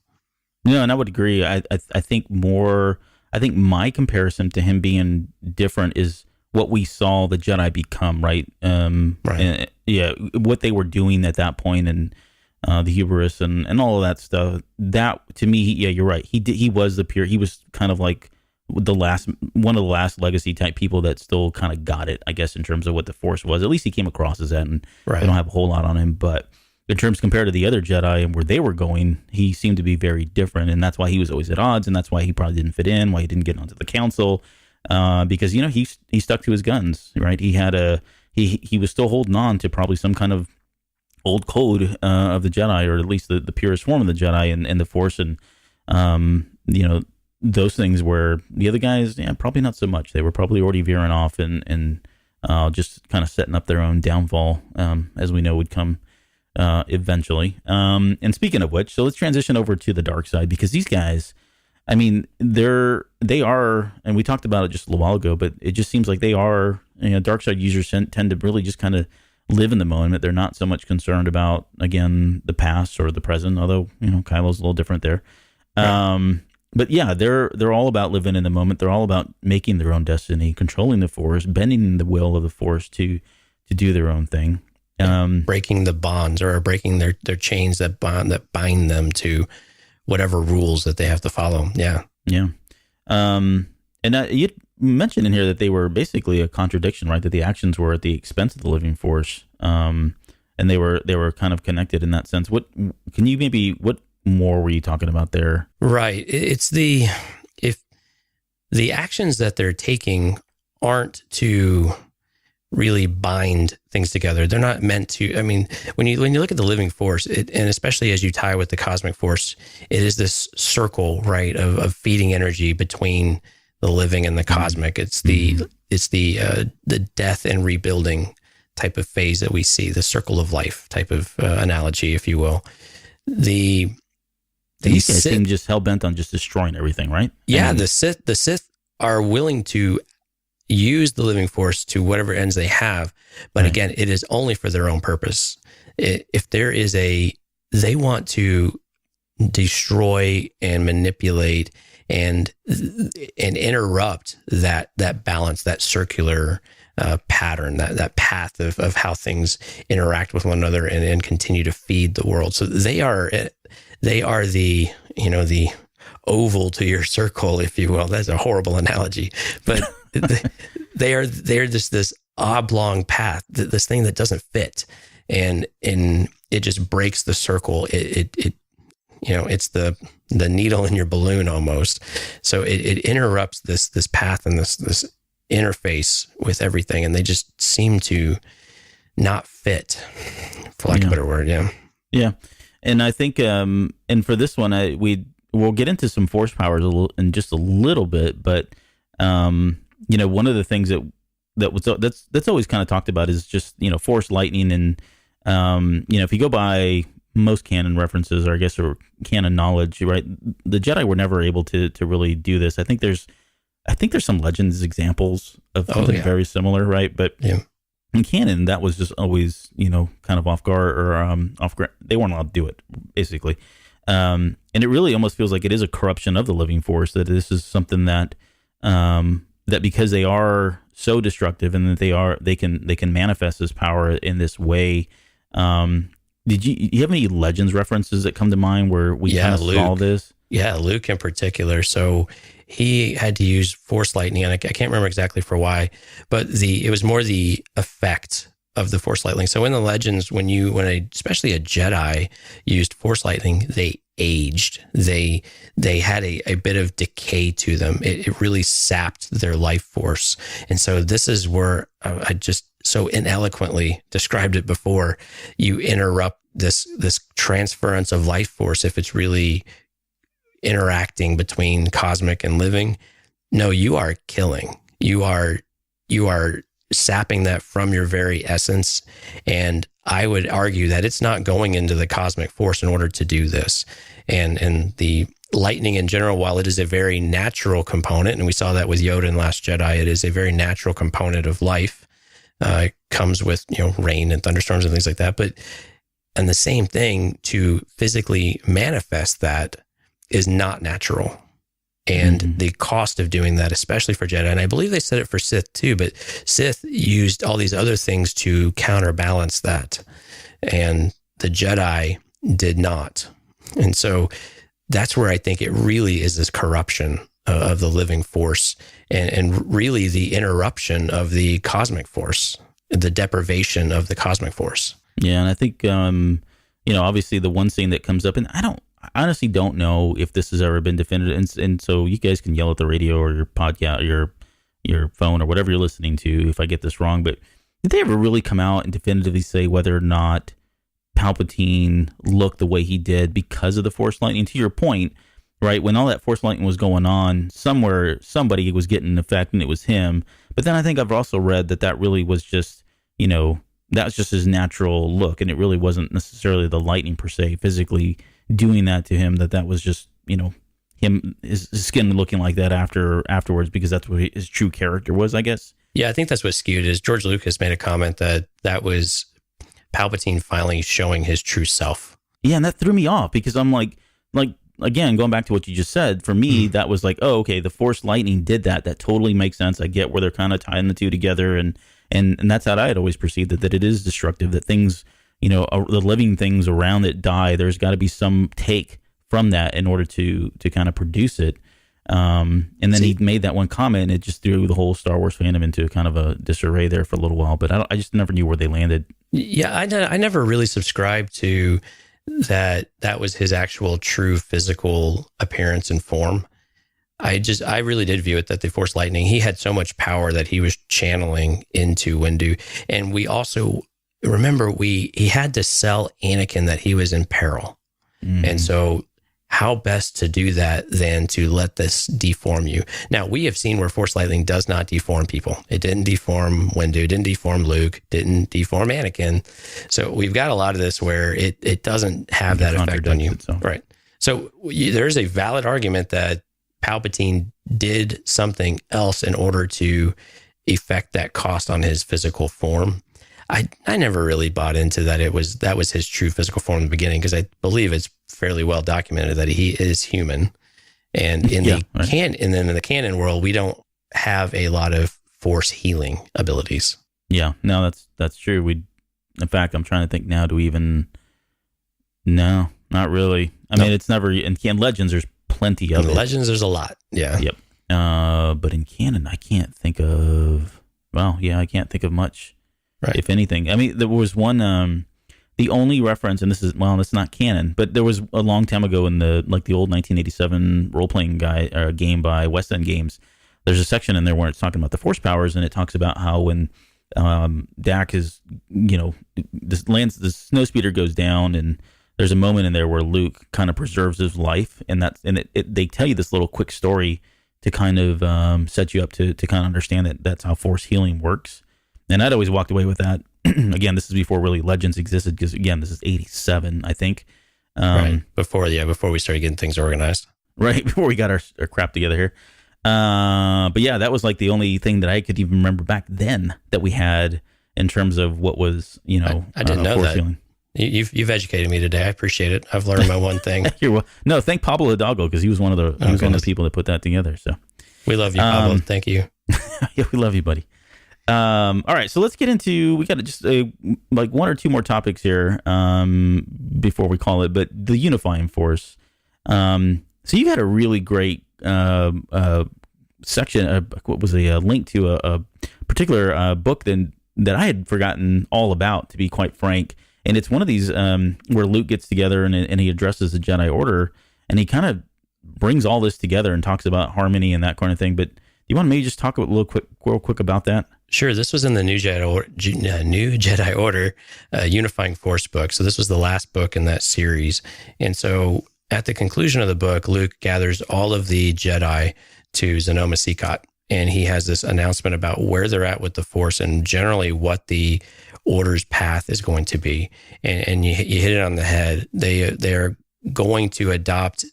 No, and I would agree. I think my comparison to him being different is what we saw the Jedi become, right? Right. What they were doing at that point, and the hubris and all of that stuff. That, to me, you're right. He was the pure. He was kind of like one of the last legacy type people that still kind of got it, I guess, in terms of what the Force was. At least he came across as that, and I don't have a whole lot on him, but in terms compared to the other Jedi and where they were going, he seemed to be very different, and that's why he was always at odds, and that's why he probably didn't fit in, why he didn't get onto the council, because he stuck to his guns, right? He was still holding on to probably some kind of old code of the Jedi, or at least the purest form of the Jedi and the Force, and those things where the other guys, probably not so much. They were probably already veering off and just kind of setting up their own downfall, as we know would come eventually. And speaking of which, so let's transition over to the dark side, because these guys, I mean, they are, and we talked about it just a little while ago, but it just seems like they are, dark side users tend to really just kind of live in the moment. They're not so much concerned about, again, the past or the present, although, Kylo's a little different there. Right. But yeah, they're all about living in the moment. They're all about making their own destiny, controlling the Force, bending the will of the Force to do their own thing. Breaking the bonds, or breaking their chains that bind them to whatever rules that they have to follow. Yeah. Yeah. And you mentioned in here that they were basically a contradiction, right? That the actions were at the expense of the living Force. And they were kind of connected in that sense. What more were you talking about there? Right. It's if the actions that they're taking aren't to really bind things together. They're not meant to. I mean, when you look at the living Force, and especially as you tie with the cosmic Force, it is this circle, right, of feeding energy between the living and the cosmic. It's the death and rebuilding type of phase that we see, the circle of life type of analogy, if you will. These guys seem just hell bent on just destroying everything, right? Yeah, the Sith are willing to use the living Force to whatever ends they have, but again, it is only for their own purpose. If there is they want to destroy and manipulate and interrupt that balance, that circular pattern, that path of how things interact with one another and continue to feed the world. So they are the oval to your circle, if you will. That's a horrible analogy, but they're just this oblong path, this thing that doesn't fit, and it just breaks the circle. It's the needle in your balloon almost. So it interrupts this path and this interface with everything, and they just seem to not fit, for lack of a better word. Yeah. And I think, and for this one, we'll get into some Force powers in just a little bit, but one of the things that's always kind of talked about is just Force lightning, and if you go by most canon references, or I guess, or canon knowledge, right? The Jedi were never able to really do this. I think there's some Legends examples of something very similar, right? But in canon, that was just always, kind of off guard or off guard. They weren't allowed to do it, basically. And it really almost feels like it is a corruption of the living force, that this is something that that because they are so destructive and that they can manifest this power in this way. Do you have any Legends references that come to mind where we kind of saw this? Yeah, Luke in particular. So he had to use Force lightning, and I can't remember exactly for why, but it was more the effect of the Force lightning. So in the Legends, especially a Jedi used Force lightning, they aged. They had a bit of decay to them. It really sapped their life force. And so this is where I just so ineloquently described it before. You interrupt this transference of life force if it's really interacting between cosmic and living. No, you are killing. You are sapping that from your very essence. And I would argue that it's not going into the cosmic force in order to do this. And the lightning in general, while it is a very natural component, and we saw that with Yoda in Last Jedi, it is a very natural component of life. It comes with, rain and thunderstorms and things like that. And the same thing, to physically manifest that is not natural. And the cost of doing that, especially for Jedi, and I believe they said it for Sith too, but Sith used all these other things to counterbalance that. And the Jedi did not. And so that's where I think it really is this corruption of the living force and really the interruption of the cosmic force, the deprivation of the cosmic force. Yeah, and I think, obviously the one scene that comes up, and I honestly don't know if this has ever been defended, and so you guys can yell at the radio or your podcast, your phone or whatever you're listening to if I get this wrong, but did they ever really come out and definitively say whether or not Palpatine looked the way he did because of the Force lightning? To your point, right, when all that Force lightning was going on, somewhere somebody was getting an effect and it was him. But then I think I've also read that really was just, that was just his natural look, and it really wasn't necessarily the lightning per se physically doing that to him, that was just, him, his skin looking like that afterwards, because that's what his true character was, I guess. Yeah, I think that's what skewed is George Lucas made a comment that was Palpatine finally showing his true self. Yeah, and that threw me off, because I'm like again, going back to what you just said, for me, that was like, oh, okay, the Force lightning did that. That totally makes sense. I get where they're kind of tying the two together, and that's how I had always perceived it, that it is destructive, that things, the living things around it die. There's got to be some take from that in order to kind of produce it. And then he made that one comment, and it just threw the whole Star Wars fandom into kind of a disarray there for a little while. But I just never knew where they landed. Yeah, I never really subscribed to that was his actual true physical appearance and form. I really did view it that the Force lightning, he had so much power that he was channeling into Windu. And we also remember he had to sell Anakin that he was in peril. And so how best to do that than to let this deform you? Now, we have seen where Force lightning does not deform people. It didn't deform Windu, didn't deform Luke, didn't deform Anakin. So we've got a lot of this where it doesn't have that effect on you. Itself. Right. So there's a valid argument that Palpatine did something else in order to effect that cost on his physical form. I never really bought into that that was his true physical form in the beginning, because I believe it's fairly well documented that he is human. And in the canon world, we don't have a lot of Force healing abilities. Yeah, no, that's true. In fact, I'm trying to think now, no, not really. I mean, it's never, in Legends, there's plenty of it. In Legends, there's a lot. Yeah. Yep. But in canon, I can't think of much, right, if anything. I mean, there was one, the only reference, and this is not canon, but there was a long time ago in the old 1987 role-playing game by West End Games. There's a section in there where it's talking about the Force powers, and it talks about how when Dak is, the snowspeeder goes down, and there's a moment in there where Luke kind of preserves his life, and they tell you this little quick story to kind of set you up to kind of understand that that's how Force healing works. And I'd always walked away with that Again, this is before really Legends existed, because again, this is 87, I think. Right. Before we started getting things organized. Right. Before we got our crap together here. But yeah, that was like the only thing that I could even remember back then that we had in terms of what was, I didn't know that. Healing. You've educated me today. I appreciate it. I've learned my one thing. No, thank Pablo Hidalgo, because he was one of the people that put that together. So we love you, Pablo. Thank you. Yeah, we love you, buddy. All right, so let's get into, we got just like one or two more topics here before we call it, but the Unifying Force. So you had a really great section, what was a link to a particular book that I had forgotten all about, to be quite frank. And it's one of these where Luke gets together and he addresses the Jedi Order, and he kind of brings all this together and talks about harmony and that kind of thing. But you want to maybe just talk real quick about that? Sure. This was in the New Jedi Order Unifying Force book. So this was the last book in that series. And so at the conclusion of the book, Luke gathers all of the Jedi to Zenoma Seacot, and he has this announcement about where they're at with the Force and generally what the Order's path is going to be. And you hit it on the head. They're going to adopt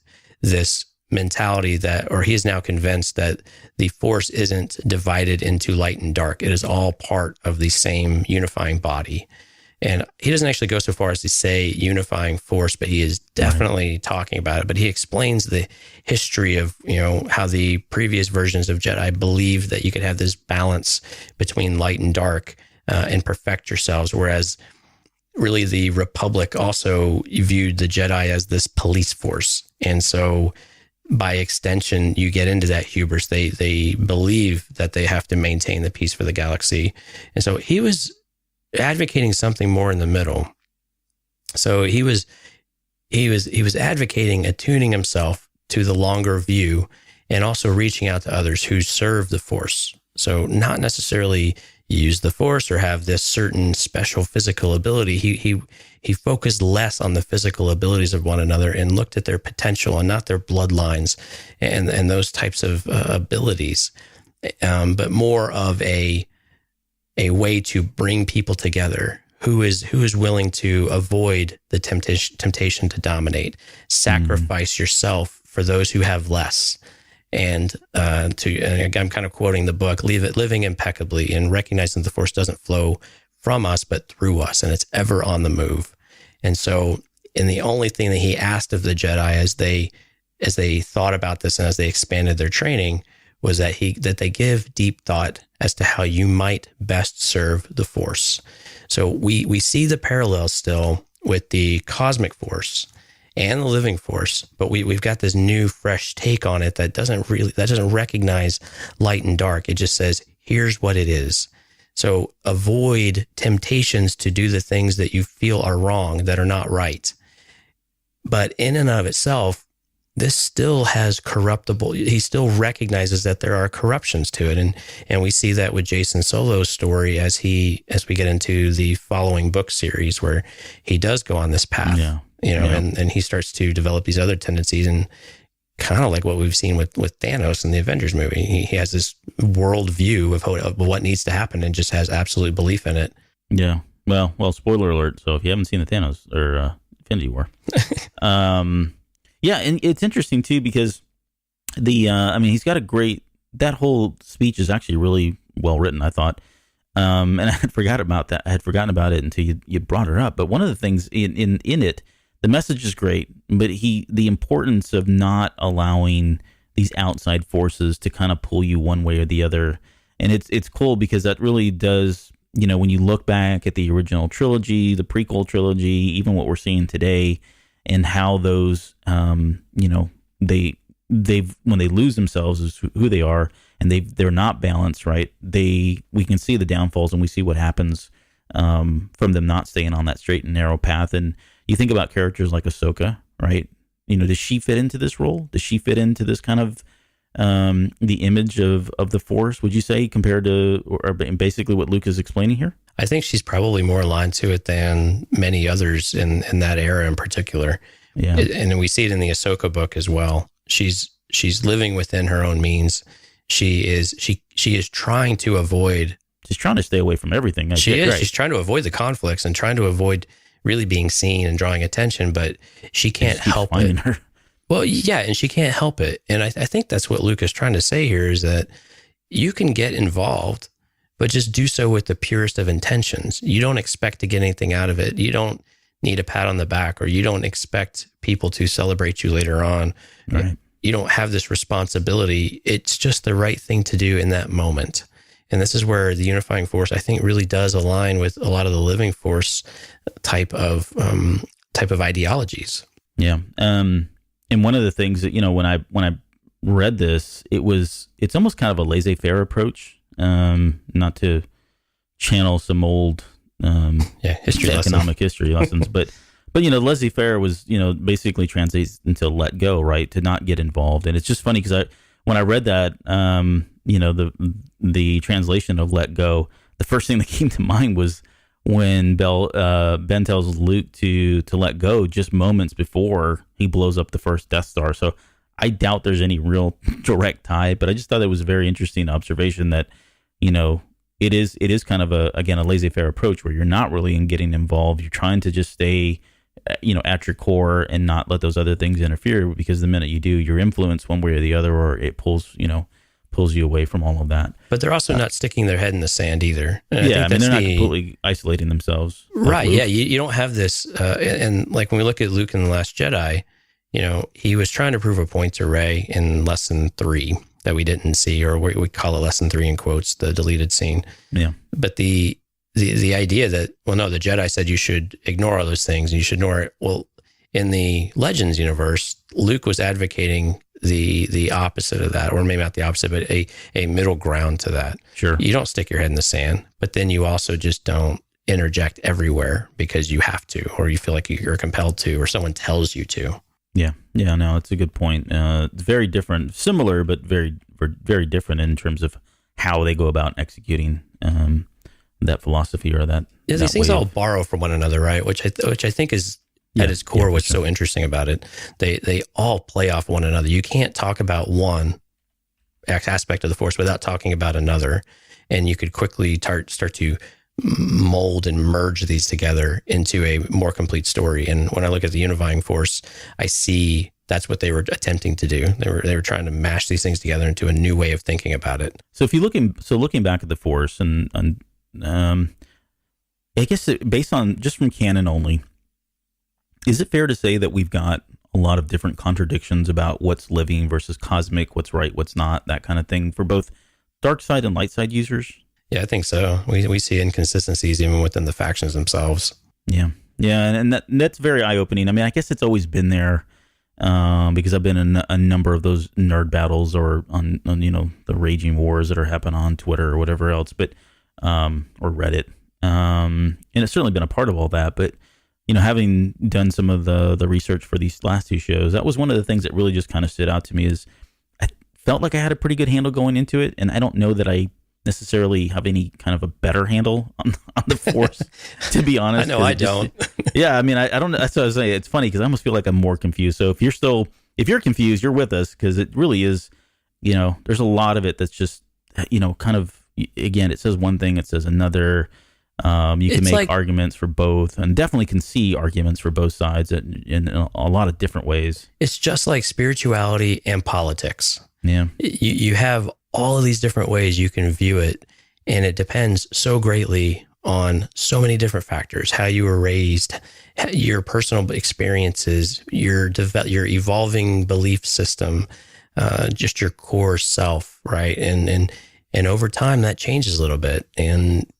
this mentality or he is now convinced that the Force isn't divided into light and dark. It is all part of the same unifying body. And he doesn't actually go so far as to say unifying force, but he is definitely talking about it. But he explains the history of, how the previous versions of Jedi believed that you could have this balance between light and dark and perfect yourselves. Whereas really the Republic also viewed the Jedi as this police force. And so by extension, you get into that hubris. They believe that they have to maintain the peace for the galaxy. And so he was advocating something more in the middle. So he was advocating attuning himself to the longer view and also reaching out to others who serve the Force. So not necessarily use the Force or have this certain special physical ability. He focused less on the physical abilities of one another and looked at their potential and not their bloodlines and those types of abilities, but more of a way to bring people together who is willing to avoid the temptation to dominate, sacrifice yourself for those who have less. And I'm kind of quoting the book, living impeccably and recognizing the Force doesn't flow from us, but through us, and it's ever on the move. And so, the only thing that he asked of the Jedi as they thought about this and as they expanded their training was that they give deep thought as to how you might best serve the Force. So we see the parallels still with the cosmic Force and the living Force, but we've got this new fresh take on it that doesn't recognize light and dark. It just says, here's what it is. So avoid temptations to do the things that you feel are wrong, that are not right. But in and of itself, this still has corruptible. He still recognizes that there are corruptions to it, and we see that with Jason Solo's story as we get into the following book series, where he does go on this path, and he starts to develop these other tendencies, and kind of like what we've seen with Thanos in the Avengers movie. He has this world view of what needs to happen and just has absolute belief in it. Yeah. Well, spoiler alert. So if you haven't seen the Thanos or Infinity War, yeah, and it's interesting too because he's got that whole speech is actually really well written, I thought. And I had forgotten about it until you brought her up. But one of the things in it, the message is great, but the importance of not allowing these outside forces to kind of pull you one way or the other. And it's cool because that really does, when you look back at the original trilogy, the prequel trilogy, even what we're seeing today, and how those, when they lose themselves as who they are, and they're not balanced, right? We can see the downfalls, and we see what happens from them not staying on that straight and narrow path. And you think about characters like Ahsoka, right? Does she fit into this role? Does she fit into this kind of the image of the Force, would you say, compared to or basically what Luke is explaining here? I think she's probably more aligned to it than many others in that era in particular. Yeah. And we see it in the Ahsoka book as well. She's living within her own means. She is trying to avoid she's trying to stay away from everything. She is. Right. She's trying to avoid the conflicts and trying to avoid really being seen and drawing attention, but she can't help it. Her. Well, yeah, and she can't help it. And I think that's what Luke is trying to say here is that you can get involved, but just do so with the purest of intentions. You don't expect to get anything out of it. You don't need a pat on the back, or you don't expect people to celebrate you later on. Right. You don't have this responsibility. It's just the right thing to do in that moment. And this is where the Unifying Force, I think, really does align with a lot of the Living Force type of ideologies. Yeah. And one of the things that, when I read this, it's almost kind of a laissez-faire approach. Not to channel some old economic history lessons, but laissez-faire was basically translates into let go, right? To not get involved. And it's just funny because when I read that, the translation of let go, the first thing that came to mind was when Ben tells Luke to let go just moments before he blows up the first Death Star. So I doubt there's any real direct tie, but I just thought it was a very interesting observation that, it is kind of a laissez-faire approach where you're not really getting involved. You're trying to just stay, at your core and not let those other things interfere, because the minute you do, you're influenced one way or the other, or it pulls you away from all of that. But they're also not sticking their head in the sand either. And they're not completely isolating themselves. Right. Luke. Yeah. You don't have this. And like when we look at Luke in The Last Jedi, he was trying to prove a point to Rey in Lesson 3 that we didn't see, or we call it Lesson 3 in quotes, the deleted scene. Yeah. But the idea that, the Jedi said you should ignore all those things and you should ignore it. Well, in the Legends universe, Luke was advocating the opposite of that, or maybe not the opposite, but a middle ground to that. Sure. You don't stick your head in the sand, but then you also just don't interject everywhere because you have to, or you feel like you're compelled to, or someone tells you to. Yeah. Yeah. No, it's a good point. Very different, similar, but very, very different in terms of how they go about executing that philosophy or that. Yeah, these things all borrow from one another, right? Which I think is at its core what's so interesting about it. They all play off one another. You can't talk about one aspect of the Force without talking about another, and you could quickly start to mold and merge these together into a more complete story. And when I look at the Unifying Force, I see that's what they were attempting to do. They were trying to mash these things together into a new way of thinking about it. So looking back at the Force, and I guess based on just from canon only, is it fair to say that we've got a lot of different contradictions about what's living versus cosmic, what's right, what's not, that kind of thing for both dark side and light side users? Yeah, I think so. We see inconsistencies even within the factions themselves. Yeah, and that's very eye-opening. I mean, I guess it's always been there because I've been in a number of those nerd battles or on the raging wars that are happening on Twitter or whatever else, but or Reddit, and it's certainly been a part of all that. But having done some of the research for these last two shows, that was one of the things that really just kind of stood out to me. Is I felt like I had a pretty good handle going into it, and I don't know that I necessarily have any kind of a better handle on the Force, to be honest. I know I don't. Yeah, I mean, I don't know. That's what I was saying. It's funny because I almost feel like I'm more confused. So if you're confused, you're with us, because it really is, there's a lot of it that's just, kind of, again, it says one thing, it says another. You can make arguments for both, and definitely can see arguments for both sides in a lot of different ways. It's just like spirituality and politics. Yeah. You have all of these different ways you can view it, and it depends so greatly on so many different factors: how you were raised, your personal experiences, your evolving belief system, just your core self, right? And over time that changes a little bit. And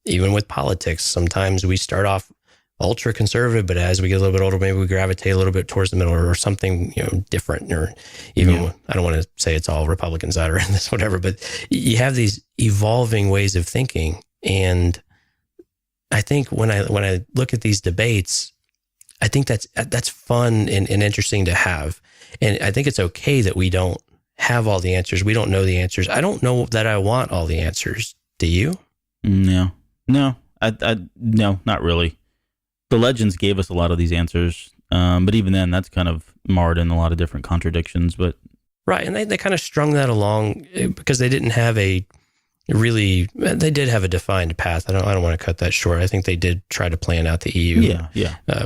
even with politics, sometimes we start off ultra conservative, but as we get a little bit older, maybe we gravitate a little bit towards the middle or something, different, or even, I don't want to say it's all Republicans that are in this, whatever, but you have these evolving ways of thinking. And I think when I look at these debates, I think that's fun and interesting to have. And I think it's okay that we don't have all the answers. We don't know the answers. I don't know that I want all the answers. Do you? No, no, not really. The Legends gave us a lot of these answers, but even then, that's kind of marred in a lot of different contradictions. But right, and they kind of strung that along because they didn't have a really, they did have a defined path. I don't want to cut that short. I think they did try to plan out the EU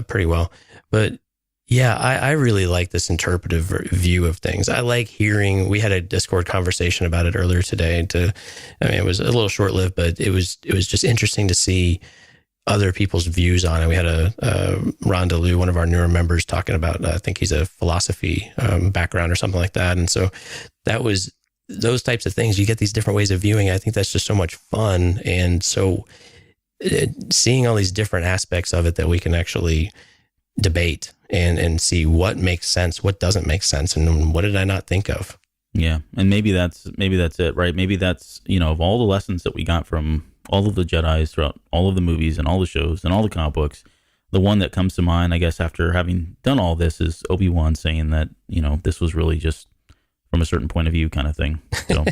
pretty well. But yeah, I really like this interpretive view of things. I like hearing, we had a Discord conversation about it earlier today. It was a little short-lived, but it was just interesting to see other people's views on it. We had a Rhonda Liu, one of our newer members, talking about, I think he's a philosophy background or something like that. And so that was those types of things. You get these different ways of viewing. I think that's just so much fun. And so seeing all these different aspects of it that we can actually debate and see what makes sense, what doesn't make sense, and what did I not think of? Yeah. And maybe that's it, right? Maybe that's, of all the lessons that we got from all of the Jedis throughout all of the movies and all the shows and all the comic books, the one that comes to mind, I guess, after having done all this is Obi-Wan saying that, this was really just from a certain point of view kind of thing. So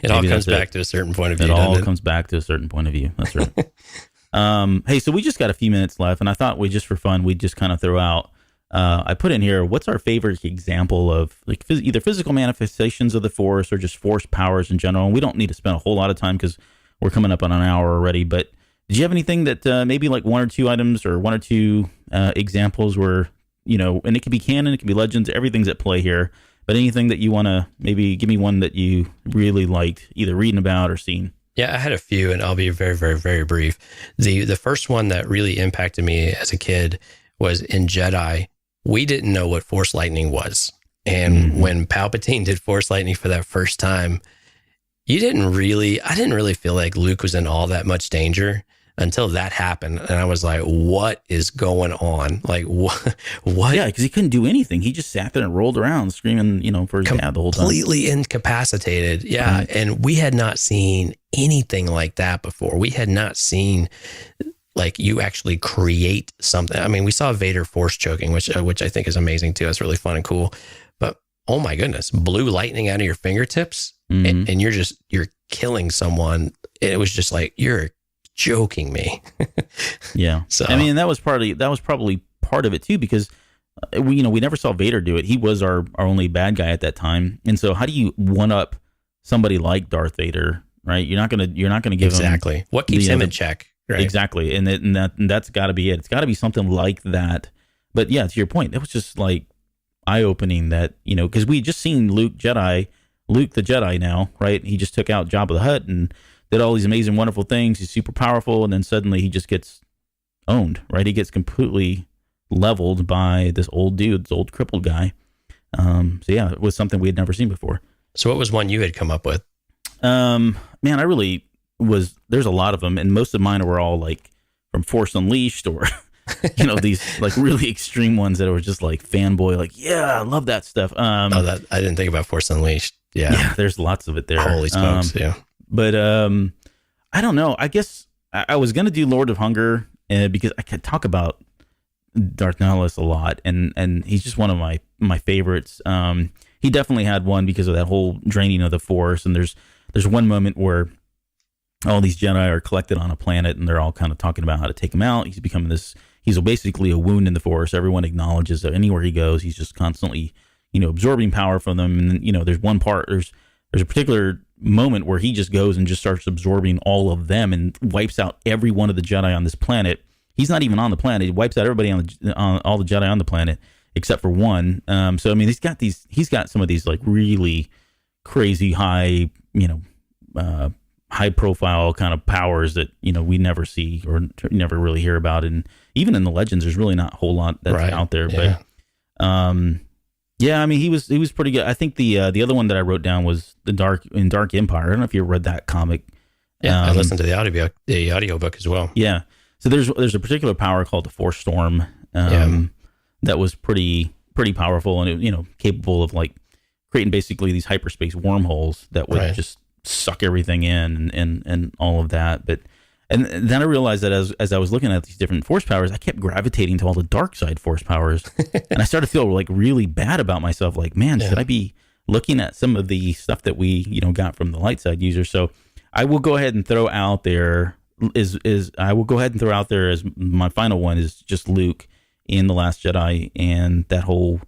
it all comes back to a certain point of view. It all comes back to a certain point of view. That's right. Hey, so we just got a few minutes left, and I thought just for fun, we'd just kind of throw out, I put in here, what's our favorite example of like either physical manifestations of the Force or just Force powers in general? And we don't need to spend a whole lot of time because we're coming up on an hour already, but did you have anything that maybe like one or two items or one or two examples where, and it could be canon, it could be legends, everything's at play here, but anything that you want to maybe give me one that you really liked either reading about or seeing? Yeah, I had a few, and I'll be very, very, very brief. The first one that really impacted me as a kid was in Jedi. We didn't know what Force lightning was. And when Palpatine did Force lightning for that first time, I didn't really feel like Luke was in all that much danger until that happened. And I was like, what is going on? Like, what? Yeah, because he couldn't do anything. He just sat there and rolled around screaming, for his dad the whole time. Completely incapacitated. Yeah. Right. And we had not seen anything like that before. We had not seen like you actually create something. I mean, we saw Vader force choking, which I think is amazing too. It's really fun and cool. But oh my goodness, blue lightning out of your fingertips, and you're killing someone. It was just like, you're joking me. Yeah. So I mean, that was probably part of it too, because we never saw Vader do it. He was our only bad guy at that time. And so how do you one up somebody like Darth Vader, right? You're not going to give him what keeps him in check. Right. Exactly. And that's got to be it. It's got to be something like that. But yeah, to your point, it was just like eye-opening that, because we just seen Luke the Jedi now, right? He just took out Jabba the Hutt and did all these amazing, wonderful things. He's super powerful. And then suddenly he just gets owned, right? He gets completely leveled by this old dude, this old crippled guy. So yeah, it was something we had never seen before. So what was one you had come up with? Man, I really there's a lot of them, and most of mine were all like from Force Unleashed or these like really extreme ones that were just like fanboy, like, yeah, I love that stuff. I didn't think about Force Unleashed. Yeah, there's lots of it there. Holy smokes. Yeah. But I don't know, I guess I was gonna do Lord of Hunger because I could talk about Darth Nihilus a lot, and he's just one of my favorites. He definitely had one because of that whole draining of the Force, and there's one moment where all these Jedi are collected on a planet, and they're all kind of talking about how to take him out. He's basically a wound in the Force. Everyone acknowledges that anywhere he goes, he's just constantly, absorbing power from them. And there's one part, there's a particular moment where he just goes and just starts absorbing all of them and wipes out every one of the Jedi on this planet. He's not even on the planet. He wipes out everybody on all the Jedi on the planet except for one. So I mean, he's got some of these like really crazy high, high profile kind of powers that, we never see or never really hear about. And even in the legends, there's really not a whole lot that's out there. Yeah. But, yeah, I mean, he was pretty good. I think the other one that I wrote down was Dark Empire. I don't know if you read that comic. Yeah, I listened to the audiobook as well. Yeah. So there's a particular power called the Force Storm, that was pretty powerful, and it, capable of like creating basically these hyperspace wormholes that would just suck everything in and all of that. But and then I realized that as I was looking at these different force powers, I kept gravitating to all the dark side force powers, and I started to feel like really bad about myself. Like, man, should I be looking at some of the stuff that we got from the light side users? So I will go ahead and throw out there as my final one is just Luke in The Last Jedi, and that whole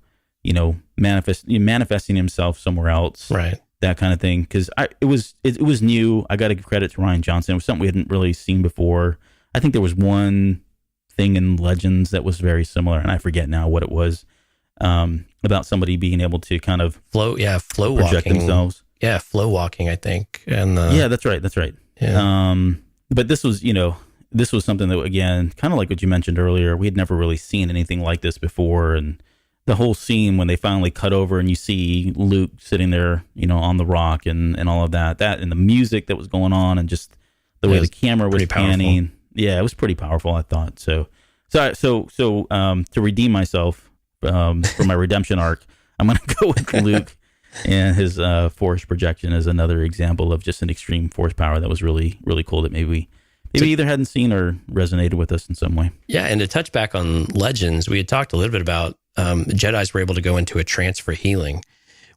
manifesting himself somewhere else, right? that kind of thing. Because it was new. I got to give credit to Rian Johnson. It was something we hadn't really seen before. I think there was one thing in Legends that was very similar, and I forget now what it was, about somebody being able to kind of flow project walking themselves. Yeah, flow walking, I think. And yeah, that's right. Yeah. But this was something that, again, kind of like what you mentioned earlier, we had never really seen anything like this before. And the whole scene when they finally cut over and you see Luke sitting there, on the rock and all of that and the music that was going on and just the way the camera was panning. Powerful. Yeah, it was pretty powerful, I thought. So to redeem myself for my redemption arc, I'm going to go with Luke and his force projection as another example of just an extreme force power that was really, really cool that maybe either hadn't seen or resonated with us in some way. Yeah, and to touch back on Legends, we had talked a little bit about Jedis were able to go into a trance for healing,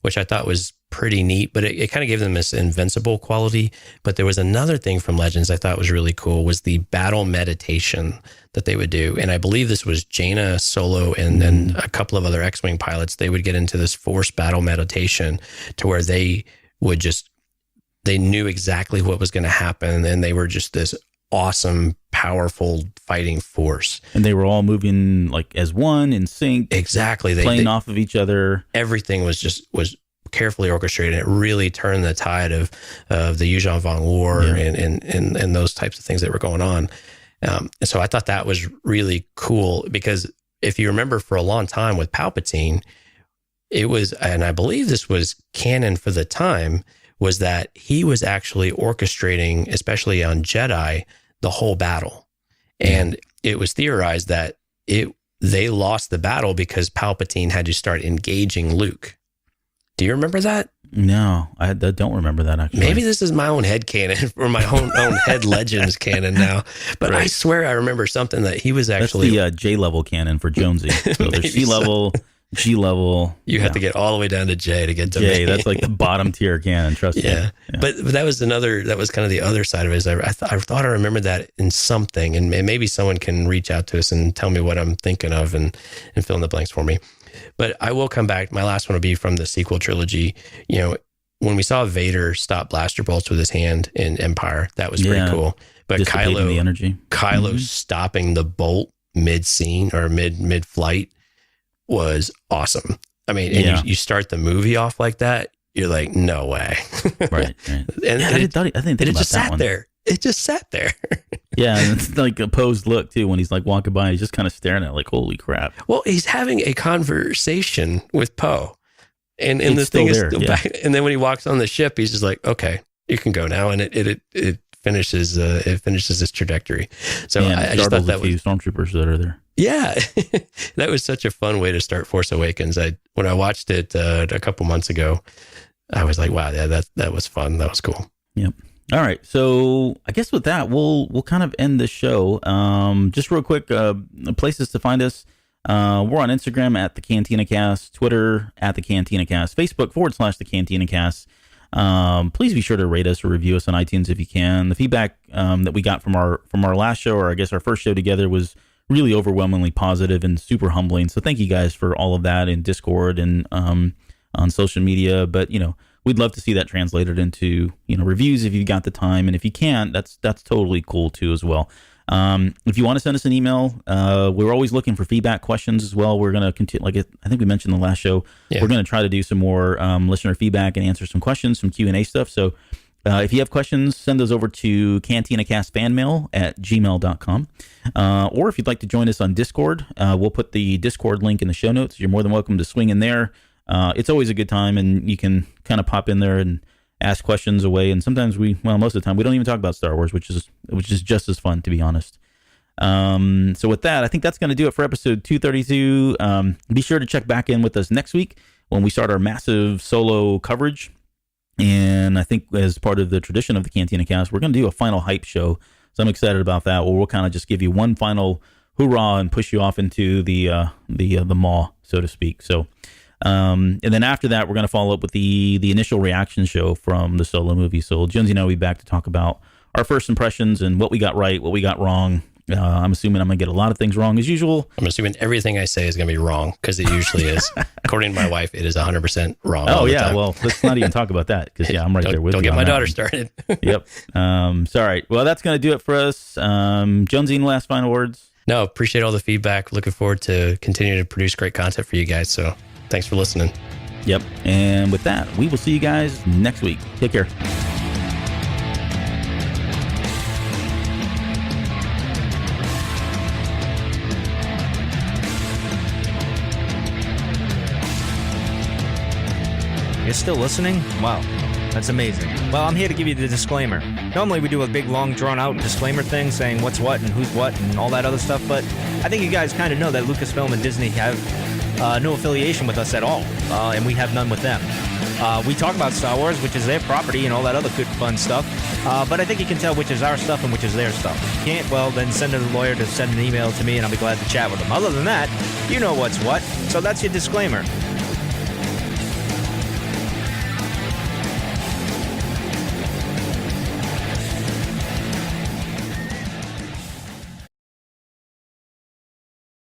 which I thought was pretty neat, but it kind of gave them this invincible quality. But there was another thing from Legends I thought was really cool, was the battle meditation that they would do. And I believe this was Jaina, Solo, and then a couple of other X-Wing pilots. They would get into this force battle meditation to where they knew exactly what was going to happen. And they were just this awesome, powerful fighting force. And they were all moving like as one, in sync. Exactly. Playing off of each other. Everything was carefully orchestrated. It really turned the tide of the Yuuzhan Vong War and those types of things that were going on. And so I thought that was really cool, because if you remember, for a long time with Palpatine, it was, and I believe this was canon for the time, was that he was actually orchestrating, especially on Jedi, the whole battle. And it was theorized that they lost the battle because Palpatine had to start engaging Luke. Do you remember that? No, I don't remember that, actually. Maybe this is my own head canon, or my own head Legends canon now. But right. I swear I remember something that he was actually... That's the J-level canon for Jonesy. So there's C-level, G-level. You have to get all the way down to J to get to J. me. That's like the bottom tier canon, trust me. Yeah. But that was kind of the other side of it. I thought I remembered that in something, and maybe someone can reach out to us and tell me what I'm thinking of and fill in the blanks for me. But I will come back. My last one will be from the sequel trilogy. When we saw Vader stop blaster bolts with his hand in Empire, that was pretty cool. But the energy. Kylo stopping the bolt mid-scene or mid-flight was awesome. I mean, and you start the movie off like that, you're like, no way. Right. And I didn't think it just about that sat one. there. It just sat there. Yeah, and it's like a posed look too when he's like walking by. He's just kind of staring at it like, holy crap. Well, he's having a conversation with Poe, and the thing is still back. And then when he walks on the ship, he's just like, okay, you can go now, and it finishes his trajectory. So I just thought that was stormtroopers that are there. Yeah, that was such a fun way to start Force Awakens. When I watched it a couple months ago, I was like, wow, yeah, that was fun. That was cool. Yep. All right, so I guess with that, we'll kind of end the show. Just real quick, places to find us. We're on Instagram at The Cantina Cast, Twitter at The Cantina Cast, Facebook /The Cantina Cast. Please be sure to rate us or review us on iTunes if you can. The feedback that we got from our last show, or I guess our first show together, was really overwhelmingly positive and super humbling. So thank you guys for all of that in Discord and on social media. But we'd love to see that translated into reviews if you've got the time, and if you can't, that's totally cool too as well. If you want to send us an email, we're always looking for feedback, questions as well. We're going to continue, like I think we mentioned in the last show, we're going to try to do some more listener feedback and answer some questions, some Q&A stuff. So if you have questions, send those over to cantinacastfanmail@gmail.com. Or if you'd like to join us on Discord, we'll put the Discord link in the show notes. You're more than welcome to swing in there. It's always a good time, and you can kind of pop in there and ask questions away. And sometimes most of the time, we don't even talk about Star Wars, which is just as fun, to be honest. So with that, I think that's going to do it for episode 232. Be sure to check back in with us next week when we start our massive solo coverage. And I think as part of the tradition of the Cantina Cast, we're going to do a final hype show. So I'm excited about that. We'll kind of just give you one final hoorah and push you off into the maw, so to speak. So, and then after that, we're going to follow up with the initial reaction show from the Solo movie. So Jonesy and I will be back to talk about our first impressions and what we got right, what we got wrong, I'm assuming I'm going to get a lot of things wrong as usual. I'm assuming everything I say is going to be wrong because it usually is. According to my wife, it is 100% wrong. Oh, yeah. Well, let's not even talk about that because, I'm right there with you. Don't get my daughter started. Yep. So, all right. Well, that's going to do it for us. Jonesy, any last final words? No, appreciate all the feedback. Looking forward to continuing to produce great content for you guys. So thanks for listening. Yep. And with that, we will see you guys next week. Take care. You're still listening? Wow, that's amazing. Well, I'm here to give you the disclaimer. Normally we do a big, long, drawn-out disclaimer thing saying what's what and who's what and all that other stuff, but I think you guys kind of know that Lucasfilm and Disney have no affiliation with us at all, and we have none with them. We talk about Star Wars, which is their property, and all that other good, fun stuff, but I think you can tell which is our stuff and which is their stuff. If you can't, well, then send a lawyer to send an email to me, and I'll be glad to chat with them. Other than that, you know what's what, so that's your disclaimer.